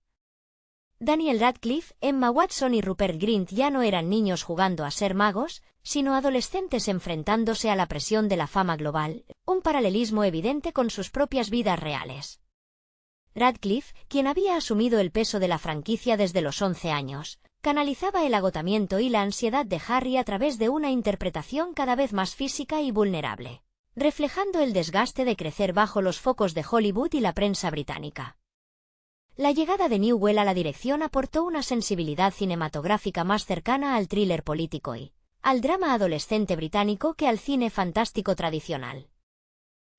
Speaker 1: Daniel Radcliffe, Emma Watson y Rupert Grint ya no eran niños jugando a ser magos, sino adolescentes enfrentándose a la presión de la fama global, un paralelismo evidente con sus propias vidas reales. Radcliffe, quien había asumido el peso de la franquicia desde los 11 años, canalizaba el agotamiento y la ansiedad de Harry a través de una interpretación cada vez más física y vulnerable, reflejando el desgaste de crecer bajo los focos de Hollywood y la prensa británica. La llegada de Newell a la dirección aportó una sensibilidad cinematográfica más cercana al thriller político y al drama adolescente británico que al cine fantástico tradicional.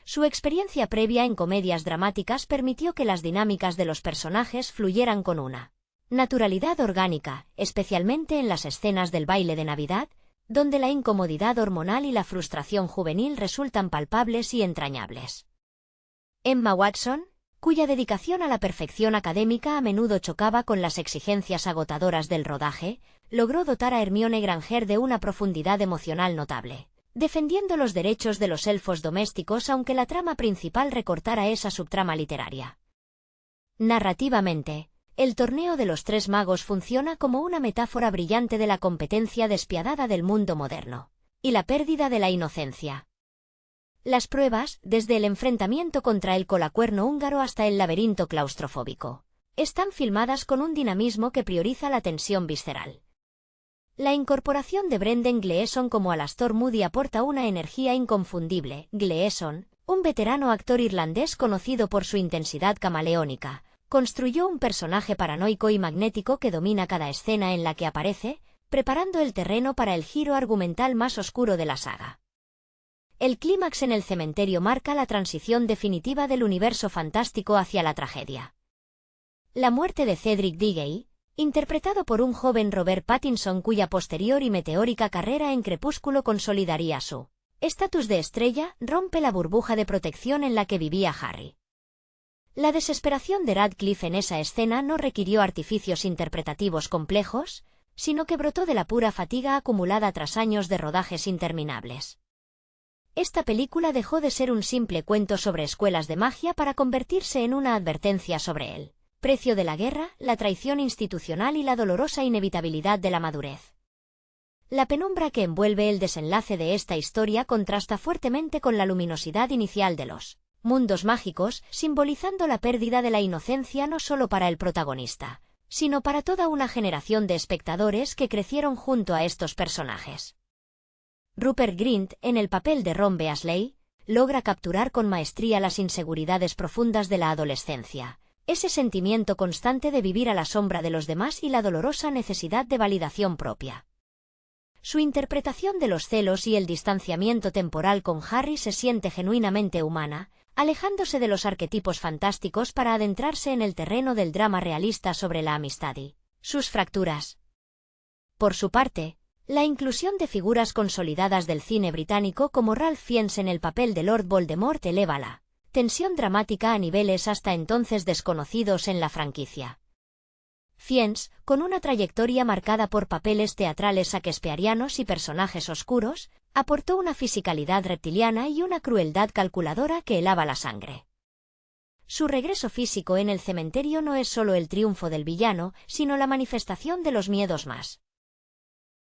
Speaker 1: Su experiencia previa en comedias dramáticas permitió que las dinámicas de los personajes fluyeran con una naturalidad orgánica, especialmente en las escenas del baile de Navidad, donde la incomodidad hormonal y la frustración juvenil resultan palpables y entrañables. Emma Watson, cuya dedicación a la perfección académica a menudo chocaba con las exigencias agotadoras del rodaje, logró dotar a Hermione Granger de una profundidad emocional notable, defendiendo los derechos de los elfos domésticos aunque la trama principal recortara esa subtrama literaria. Narrativamente, el torneo de los tres magos funciona como una metáfora brillante de la competencia despiadada del mundo moderno y la pérdida de la inocencia. Las pruebas, desde el enfrentamiento contra el colacuerno húngaro hasta el laberinto claustrofóbico, están filmadas con un dinamismo que prioriza la tensión visceral. La incorporación de Brendan Gleeson como Alastor Moody aporta una energía inconfundible. Gleeson, un veterano actor irlandés conocido por su intensidad camaleónica, construyó un personaje paranoico y magnético que domina cada escena en la que aparece, preparando el terreno para el giro argumental más oscuro de la saga. El clímax en el cementerio marca la transición definitiva del universo fantástico hacia la tragedia. La muerte de Cedric Diggory, interpretado por un joven Robert Pattinson cuya posterior y meteórica carrera en Crepúsculo consolidaría su estatus de estrella, rompe la burbuja de protección en la que vivía Harry. La desesperación de Radcliffe en esa escena no requirió artificios interpretativos complejos, sino que brotó de la pura fatiga acumulada tras años de rodajes interminables. Esta película dejó de ser un simple cuento sobre escuelas de magia para convertirse en una advertencia sobre el precio de la guerra, la traición institucional y la dolorosa inevitabilidad de la madurez. La penumbra que envuelve el desenlace de esta historia contrasta fuertemente con la luminosidad inicial de los mundos mágicos, simbolizando la pérdida de la inocencia no solo para el protagonista, sino para toda una generación de espectadores que crecieron junto a estos personajes. Rupert Grint, en el papel de Ron Weasley, logra capturar con maestría las inseguridades profundas de la adolescencia, ese sentimiento constante de vivir a la sombra de los demás y la dolorosa necesidad de validación propia. Su interpretación de los celos y el distanciamiento temporal con Harry se siente genuinamente humana, alejándose de los arquetipos fantásticos para adentrarse en el terreno del drama realista sobre la amistad y sus fracturas. Por su parte, la inclusión de figuras consolidadas del cine británico como Ralph Fiennes en el papel de Lord Voldemort eleva la tensión dramática a niveles hasta entonces desconocidos en la franquicia. Fiennes, con una trayectoria marcada por papeles teatrales shakespearianos y personajes oscuros, aportó una fisicalidad reptiliana y una crueldad calculadora que helaba la sangre. Su regreso físico en el cementerio no es solo el triunfo del villano, sino la manifestación de los miedos más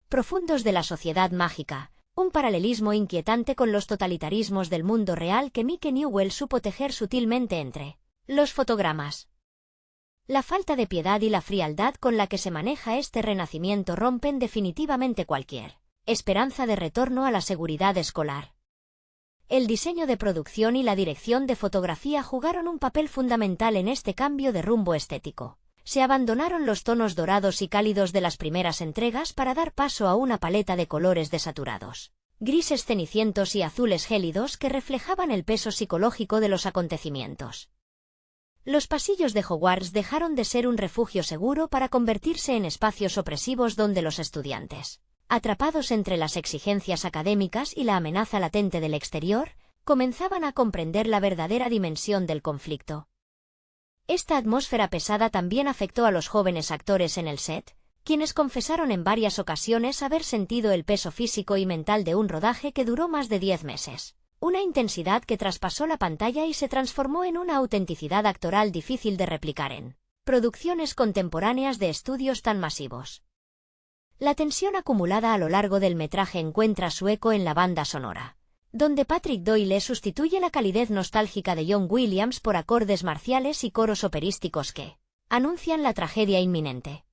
Speaker 1: profundos de la sociedad mágica, un paralelismo inquietante con los totalitarismos del mundo real que Mike Newell supo tejer sutilmente entre los fotogramas. La falta de piedad y la frialdad con la que se maneja este renacimiento rompen definitivamente cualquier esperanza de retorno a la seguridad escolar. El diseño de producción y la dirección de fotografía jugaron un papel fundamental en este cambio de rumbo estético. Se abandonaron los tonos dorados y cálidos de las primeras entregas para dar paso a una paleta de colores desaturados, grises cenicientos y azules gélidos que reflejaban el peso psicológico de los acontecimientos. Los pasillos de Hogwarts dejaron de ser un refugio seguro para convertirse en espacios opresivos donde los estudiantes, atrapados entre las exigencias académicas y la amenaza latente del exterior, comenzaban a comprender la verdadera dimensión del conflicto. Esta atmósfera pesada también afectó a los jóvenes actores en el set, quienes confesaron en varias ocasiones haber sentido el peso físico y mental de un rodaje que duró más de 10 meses, una intensidad que traspasó la pantalla y se transformó en una autenticidad actoral difícil de replicar en producciones contemporáneas de estudios tan masivos. La tensión acumulada a lo largo del metraje encuentra su eco en la banda sonora, donde Patrick Doyle sustituye la calidez nostálgica de John Williams por acordes marciales y coros operísticos que anuncian la tragedia inminente.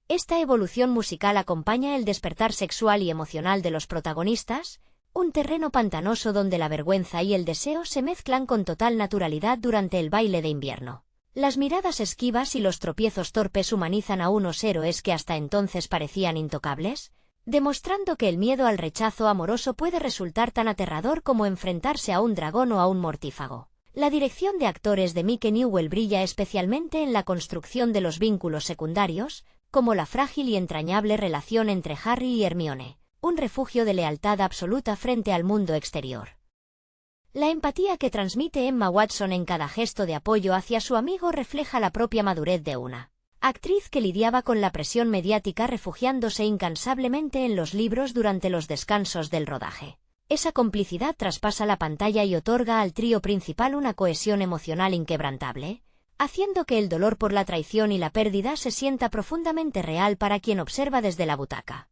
Speaker 1: Esta evolución musical acompaña el despertar sexual y emocional de los protagonistas, un terreno pantanoso donde la vergüenza y el deseo se mezclan con total naturalidad durante el baile de invierno. Las miradas esquivas y los tropiezos torpes humanizan a unos héroes que hasta entonces parecían intocables, demostrando que el miedo al rechazo amoroso puede resultar tan aterrador como enfrentarse a un dragón o a un mortífago. La dirección de actores de Mike Newell brilla especialmente en la construcción de los vínculos secundarios, como la frágil y entrañable relación entre Harry y Hermione, un refugio de lealtad absoluta frente al mundo exterior. La empatía que transmite Emma Watson en cada gesto de apoyo hacia su amigo refleja la propia madurez de una actriz que lidiaba con la presión mediática refugiándose incansablemente en los libros durante los descansos del rodaje. Esa complicidad traspasa la pantalla y otorga al trío principal una cohesión emocional inquebrantable, haciendo que el dolor por la traición y la pérdida se sienta profundamente real para quien observa desde la butaca.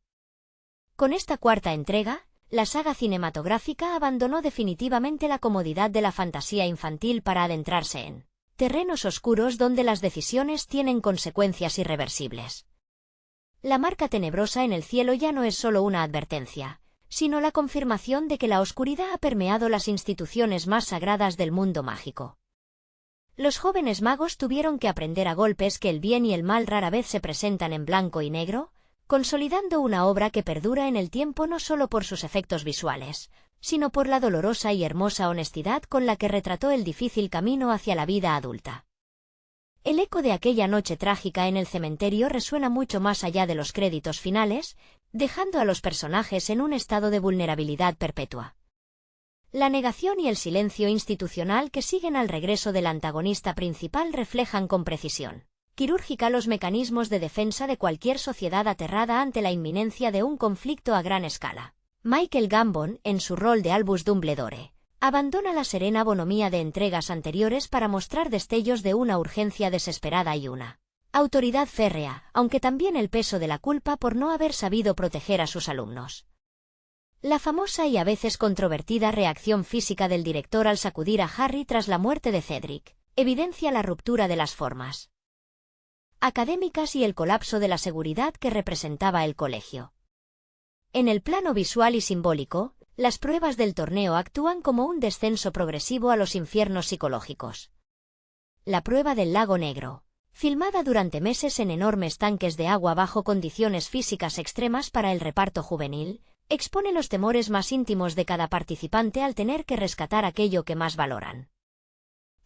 Speaker 1: Con esta cuarta entrega, la saga cinematográfica abandonó definitivamente la comodidad de la fantasía infantil para adentrarse en terrenos oscuros donde las decisiones tienen consecuencias irreversibles. La marca tenebrosa en el cielo ya no es solo una advertencia, sino la confirmación de que la oscuridad ha permeado las instituciones más sagradas del mundo mágico. Los jóvenes magos tuvieron que aprender a golpes que el bien y el mal rara vez se presentan en blanco y negro, consolidando una obra que perdura en el tiempo no solo por sus efectos visuales, sino por la dolorosa y hermosa honestidad con la que retrató el difícil camino hacia la vida adulta. El eco de aquella noche trágica en el cementerio resuena mucho más allá de los créditos finales, dejando a los personajes en un estado de vulnerabilidad perpetua. La negación y el silencio institucional que siguen al regreso del antagonista principal reflejan con precisión quirúrgica los mecanismos de defensa de cualquier sociedad aterrada ante la inminencia de un conflicto a gran escala. Michael Gambon, en su rol de Albus Dumbledore, abandona la serena bonomía de entregas anteriores para mostrar destellos de una urgencia desesperada y una autoridad férrea, aunque también el peso de la culpa por no haber sabido proteger a sus alumnos. La famosa y a veces controvertida reacción física del director al sacudir a Harry tras la muerte de Cedric evidencia la ruptura de las formas. académicas y el colapso de la seguridad que representaba el colegio. En el plano visual y simbólico, las pruebas del torneo actúan como un descenso progresivo a los infiernos psicológicos. La prueba del lago Negro, filmada durante meses en enormes tanques de agua bajo condiciones físicas extremas para el reparto juvenil, expone los temores más íntimos de cada participante al tener que rescatar aquello que más valoran.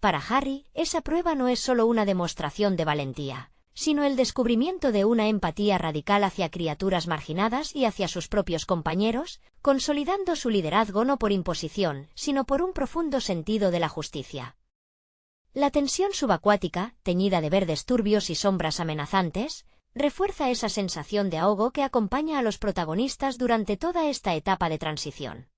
Speaker 1: Para Harry, esa prueba no es solo una demostración de valentía, sino el descubrimiento de una empatía radical hacia criaturas marginadas y hacia sus propios compañeros, consolidando su liderazgo no por imposición, sino por un profundo sentido de la justicia. La tensión subacuática, teñida de verdes turbios y sombras amenazantes, refuerza esa sensación de ahogo que acompaña a los protagonistas durante toda esta etapa de transición.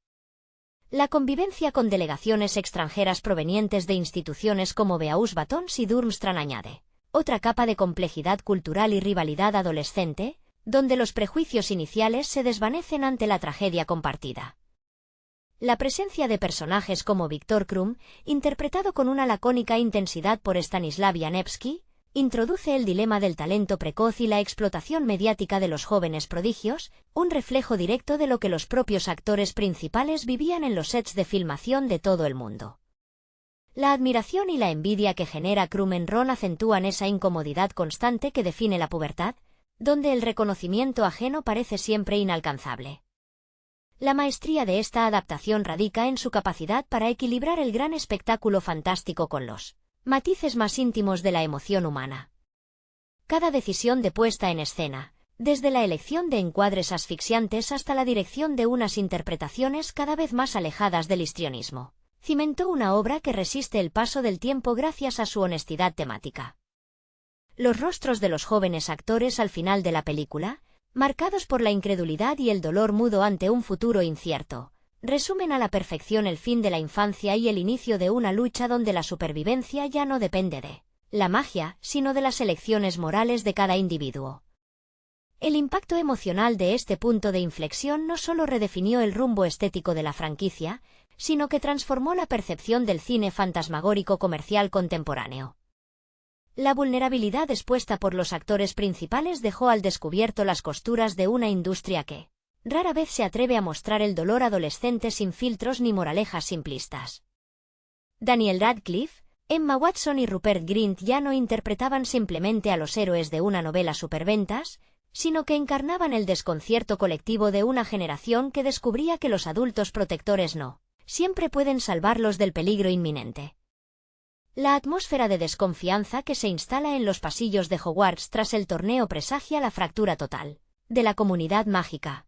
Speaker 1: La convivencia con delegaciones extranjeras provenientes de instituciones como Beauxbatons y Durmstrang añade otra capa de complejidad cultural y rivalidad adolescente, donde los prejuicios iniciales se desvanecen ante la tragedia compartida. La presencia de personajes como Viktor Krum, interpretado con una lacónica intensidad por Stanislav Janevski, introduce el dilema del talento precoz y la explotación mediática de los jóvenes prodigios, un reflejo directo de lo que los propios actores principales vivían en los sets de filmación de todo el mundo. La admiración y la envidia que genera Krum en Ron acentúan esa incomodidad constante que define la pubertad, donde el reconocimiento ajeno parece siempre inalcanzable. La maestría de esta adaptación radica en su capacidad para equilibrar el gran espectáculo fantástico con los matices más íntimos de la emoción humana. Cada decisión de puesta en escena, desde la elección de encuadres asfixiantes hasta la dirección de unas interpretaciones cada vez más alejadas del histrionismo, cimentó una obra que resiste el paso del tiempo gracias a su honestidad temática. Los rostros de los jóvenes actores al final de la película, marcados por la incredulidad y el dolor mudo ante un futuro incierto, resumen a la perfección el fin de la infancia y el inicio de una lucha donde la supervivencia ya no depende de la magia, sino de las elecciones morales de cada individuo. El impacto emocional de este punto de inflexión no solo redefinió el rumbo estético de la franquicia, sino que transformó la percepción del cine fantasmagórico comercial contemporáneo. La vulnerabilidad expuesta por los actores principales dejó al descubierto las costuras de una industria que rara vez se atreve a mostrar el dolor adolescente sin filtros ni moralejas simplistas. Daniel Radcliffe, Emma Watson y Rupert Grint ya no interpretaban simplemente a los héroes de una novela superventas, sino que encarnaban el desconcierto colectivo de una generación que descubría que los adultos protectores no siempre pueden salvarlos del peligro inminente. La atmósfera de desconfianza que se instala en los pasillos de Hogwarts tras el torneo presagia la fractura total de la comunidad mágica.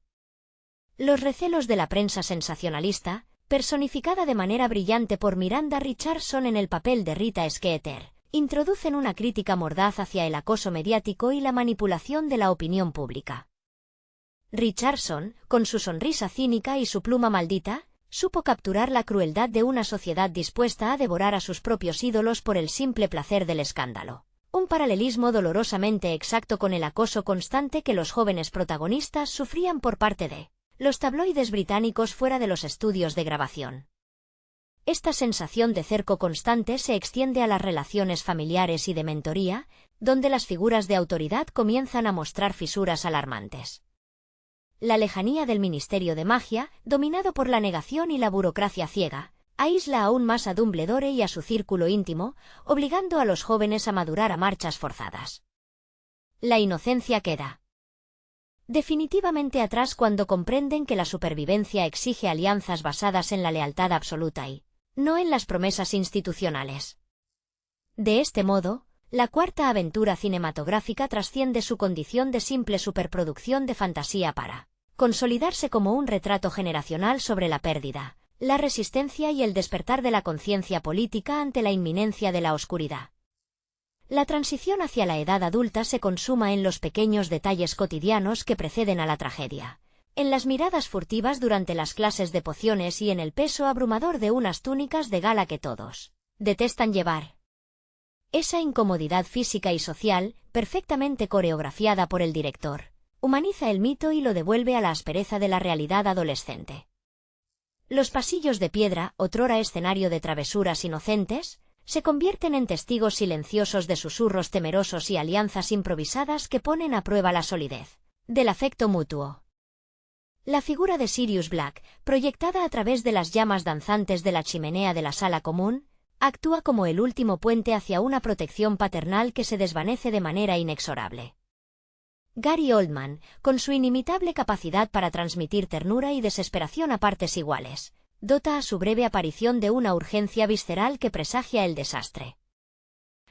Speaker 1: Los recelos de la prensa sensacionalista, personificada de manera brillante por Miranda Richardson en el papel de Rita Skeeter, introducen una crítica mordaz hacia el acoso mediático y la manipulación de la opinión pública. Richardson, con su sonrisa cínica y su pluma maldita, supo capturar la crueldad de una sociedad dispuesta a devorar a sus propios ídolos por el simple placer del escándalo. Un paralelismo dolorosamente exacto con el acoso constante que los jóvenes protagonistas sufrían por parte de los tabloides británicos fuera de los estudios de grabación. Esta sensación de cerco constante se extiende a las relaciones familiares y de mentoría, donde las figuras de autoridad comienzan a mostrar fisuras alarmantes. La lejanía del Ministerio de Magia, dominado por la negación y la burocracia ciega, aísla aún más a Dumbledore y a su círculo íntimo, obligando a los jóvenes a madurar a marchas forzadas. La inocencia queda definitivamente atrás cuando comprenden que la supervivencia exige alianzas basadas en la lealtad absoluta y no en las promesas institucionales. De este modo, la cuarta aventura cinematográfica trasciende su condición de simple superproducción de fantasía para consolidarse como un retrato generacional sobre la pérdida, la resistencia y el despertar de la conciencia política ante la inminencia de la oscuridad. La transición hacia la edad adulta se consuma en los pequeños detalles cotidianos que preceden a la tragedia, en las miradas furtivas durante las clases de pociones y en el peso abrumador de unas túnicas de gala que todos detestan llevar. Esa incomodidad física y social, perfectamente coreografiada por el director, humaniza el mito y lo devuelve a la aspereza de la realidad adolescente. Los pasillos de piedra, otrora escenario de travesuras inocentes, se convierten en testigos silenciosos de susurros temerosos y alianzas improvisadas que ponen a prueba la solidez del afecto mutuo. La figura de Sirius Black, proyectada a través de las llamas danzantes de la chimenea de la sala común, actúa como el último puente hacia una protección paternal que se desvanece de manera inexorable. Gary Oldman, con su inimitable capacidad para transmitir ternura y desesperación a partes iguales, dota a su breve aparición de una urgencia visceral que presagia el desastre.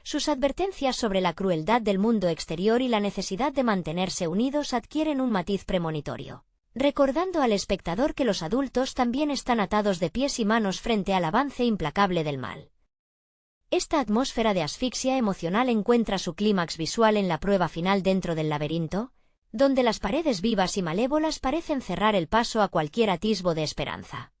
Speaker 1: Sus advertencias sobre la crueldad del mundo exterior y la necesidad de mantenerse unidos adquieren un matiz premonitorio, recordando al espectador que los adultos también están atados de pies y manos frente al avance implacable del mal. Esta atmósfera de asfixia emocional encuentra su clímax visual en la prueba final dentro del laberinto, donde las paredes vivas y malévolas parecen cerrar el paso a cualquier atisbo de esperanza.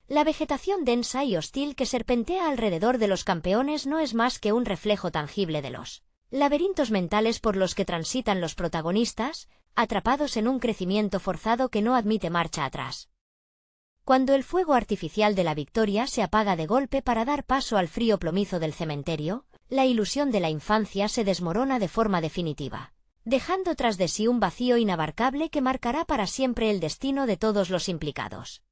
Speaker 1: La vegetación densa y hostil que serpentea alrededor de los campeones no es más que un reflejo tangible de los laberintos mentales por los que transitan los protagonistas, atrapados en un crecimiento forzado que no admite marcha atrás. Cuando el fuego artificial de la victoria se apaga de golpe para dar paso al frío plomizo del cementerio, la ilusión de la infancia se desmorona de forma definitiva, dejando tras de sí un vacío inabarcable que marcará para siempre el destino de todos los implicados.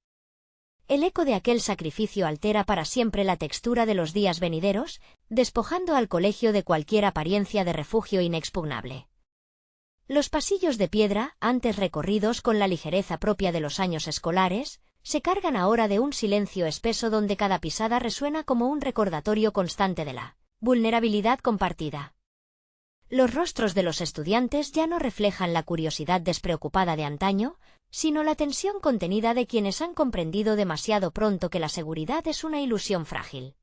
Speaker 1: El eco de aquel sacrificio altera para siempre la textura de los días venideros, despojando al colegio de cualquier apariencia de refugio inexpugnable. Los pasillos de piedra, antes recorridos con la ligereza propia de los años escolares, se cargan ahora de un silencio espeso donde cada pisada resuena como un recordatorio constante de la vulnerabilidad compartida. Los rostros de los estudiantes ya no reflejan la curiosidad despreocupada de antaño, sino la tensión contenida de quienes han comprendido demasiado pronto que la seguridad es una ilusión frágil.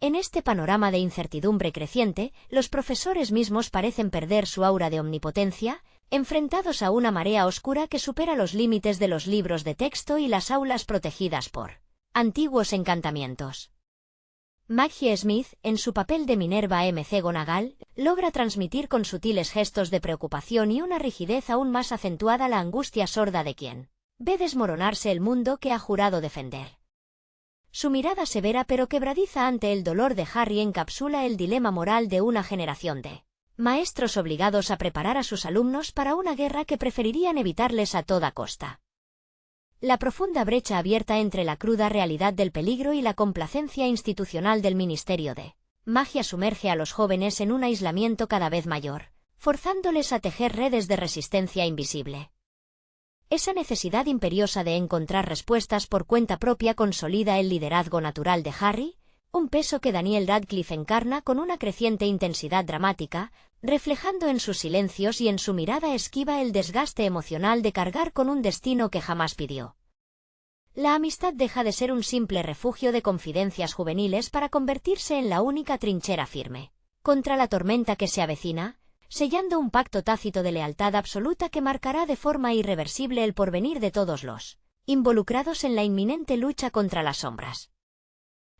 Speaker 1: En este panorama de incertidumbre creciente, los profesores mismos parecen perder su aura de omnipotencia, enfrentados a una marea oscura que supera los límites de los libros de texto y las aulas protegidas por antiguos encantamientos. Maggie Smith, en su papel de Minerva McGonagall, logra transmitir con sutiles gestos de preocupación y una rigidez aún más acentuada la angustia sorda de quien ve desmoronarse el mundo que ha jurado defender. Su mirada severa pero quebradiza ante el dolor de Harry encapsula el dilema moral de una generación de maestros obligados a preparar a sus alumnos para una guerra que preferirían evitarles a toda costa. La profunda brecha abierta entre la cruda realidad del peligro y la complacencia institucional del Ministerio de Magia sumerge a los jóvenes en un aislamiento cada vez mayor, forzándoles a tejer redes de resistencia invisible. Esa necesidad imperiosa de encontrar respuestas por cuenta propia consolida el liderazgo natural de Harry, un peso que Daniel Radcliffe encarna con una creciente intensidad dramática, reflejando en sus silencios y en su mirada esquiva el desgaste emocional de cargar con un destino que jamás pidió. La amistad deja de ser un simple refugio de confidencias juveniles para convertirse en la única trinchera firme contra la tormenta que se avecina, sellando un pacto tácito de lealtad absoluta que marcará de forma irreversible el porvenir de todos los involucrados en la inminente lucha contra las sombras.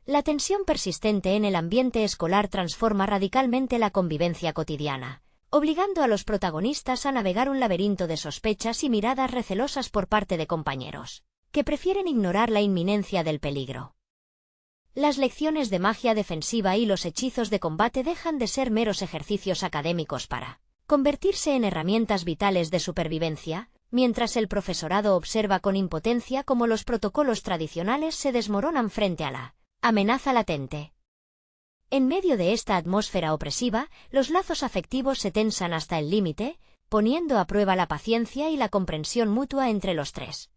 Speaker 1: La tensión persistente en el ambiente escolar transforma radicalmente la convivencia cotidiana, obligando a los protagonistas a navegar un laberinto de sospechas y miradas recelosas por parte de compañeros que prefieren ignorar la inminencia del peligro. Las lecciones de magia defensiva y los hechizos de combate dejan de ser meros ejercicios académicos para convertirse en herramientas vitales de supervivencia, mientras el profesorado observa con impotencia cómo los protocolos tradicionales se desmoronan frente a la amenaza latente. En medio de esta atmósfera opresiva, los lazos afectivos se tensan hasta el límite, poniendo a prueba la paciencia y la comprensión mutua entre los tres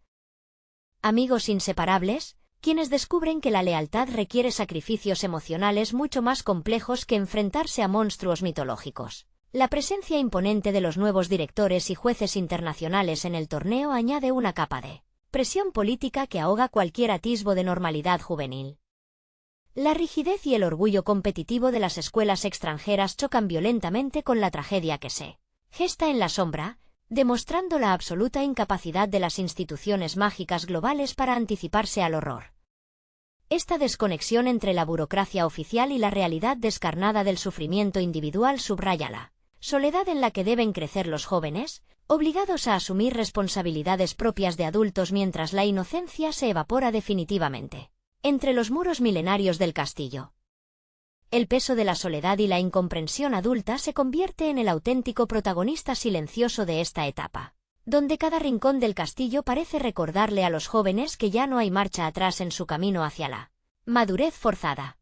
Speaker 1: amigos inseparables, quienes descubren que la lealtad requiere sacrificios emocionales mucho más complejos que enfrentarse a monstruos mitológicos. La presencia imponente de los nuevos directores y jueces internacionales en el torneo añade una capa de presión política que ahoga cualquier atisbo de normalidad juvenil. La rigidez y el orgullo competitivo de las escuelas extranjeras chocan violentamente con la tragedia que se gesta en la sombra, demostrando la absoluta incapacidad de las instituciones mágicas globales para anticiparse al horror. Esta desconexión entre la burocracia oficial y la realidad descarnada del sufrimiento individual subraya la soledad en la que deben crecer los jóvenes, obligados a asumir responsabilidades propias de adultos mientras la inocencia se evapora definitivamente entre los muros milenarios del castillo. El peso de la soledad y la incomprensión adulta se convierte en el auténtico protagonista silencioso de esta etapa, donde cada rincón del castillo parece recordarle a los jóvenes que ya no hay marcha atrás en su camino hacia la madurez forzada.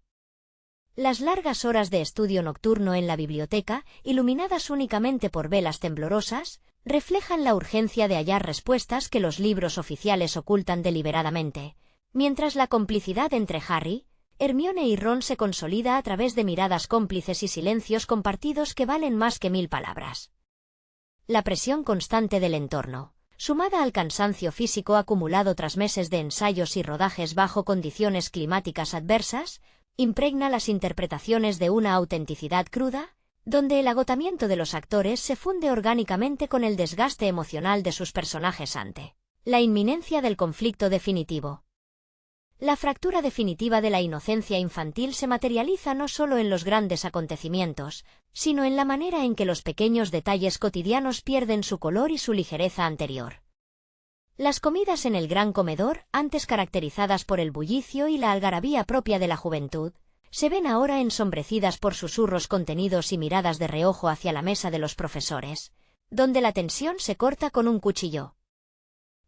Speaker 1: Las largas horas de estudio nocturno en la biblioteca, iluminadas únicamente por velas temblorosas, reflejan la urgencia de hallar respuestas que los libros oficiales ocultan deliberadamente, mientras la complicidad entre Harry, Hermione y Ron se consolida a través de miradas cómplices y silencios compartidos que valen más que 1000 palabras. La presión constante del entorno, sumada al cansancio físico acumulado tras meses de ensayos y rodajes bajo condiciones climáticas adversas, impregna las interpretaciones de una autenticidad cruda, donde el agotamiento de los actores se funde orgánicamente con el desgaste emocional de sus personajes ante la inminencia del conflicto definitivo. La fractura definitiva de la inocencia infantil se materializa no solo en los grandes acontecimientos, sino en la manera en que los pequeños detalles cotidianos pierden su color y su ligereza anterior. Las comidas en el gran comedor, antes caracterizadas por el bullicio y la algarabía propia de la juventud, se ven ahora ensombrecidas por susurros contenidos y miradas de reojo hacia la mesa de los profesores, donde la tensión se corta con un cuchillo.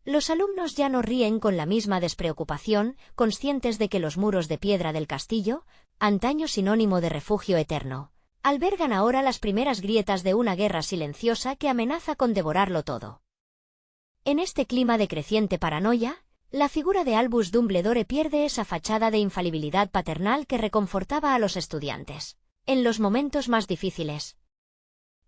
Speaker 1: Los alumnos ya no ríen con la misma despreocupación, conscientes de que los muros de piedra del castillo, antaño sinónimo de refugio eterno, albergan ahora las primeras grietas de una guerra silenciosa que amenaza con devorarlo todo. En este clima de creciente paranoia, la figura de Albus Dumbledore pierde esa fachada de infalibilidad paternal que reconfortaba a los estudiantes en los momentos más difíciles.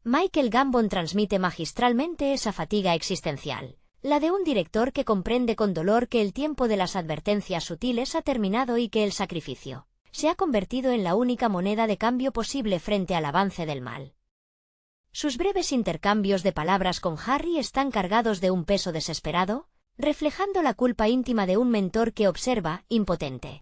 Speaker 1: Michael Gambon transmite magistralmente esa fatiga existencial, la de un director que comprende con dolor que el tiempo de las advertencias sutiles ha terminado y que el sacrificio se ha convertido en la única moneda de cambio posible frente al avance del mal. Sus breves intercambios de palabras con Harry están cargados de un peso desesperado, reflejando la culpa íntima de un mentor que observa, impotente,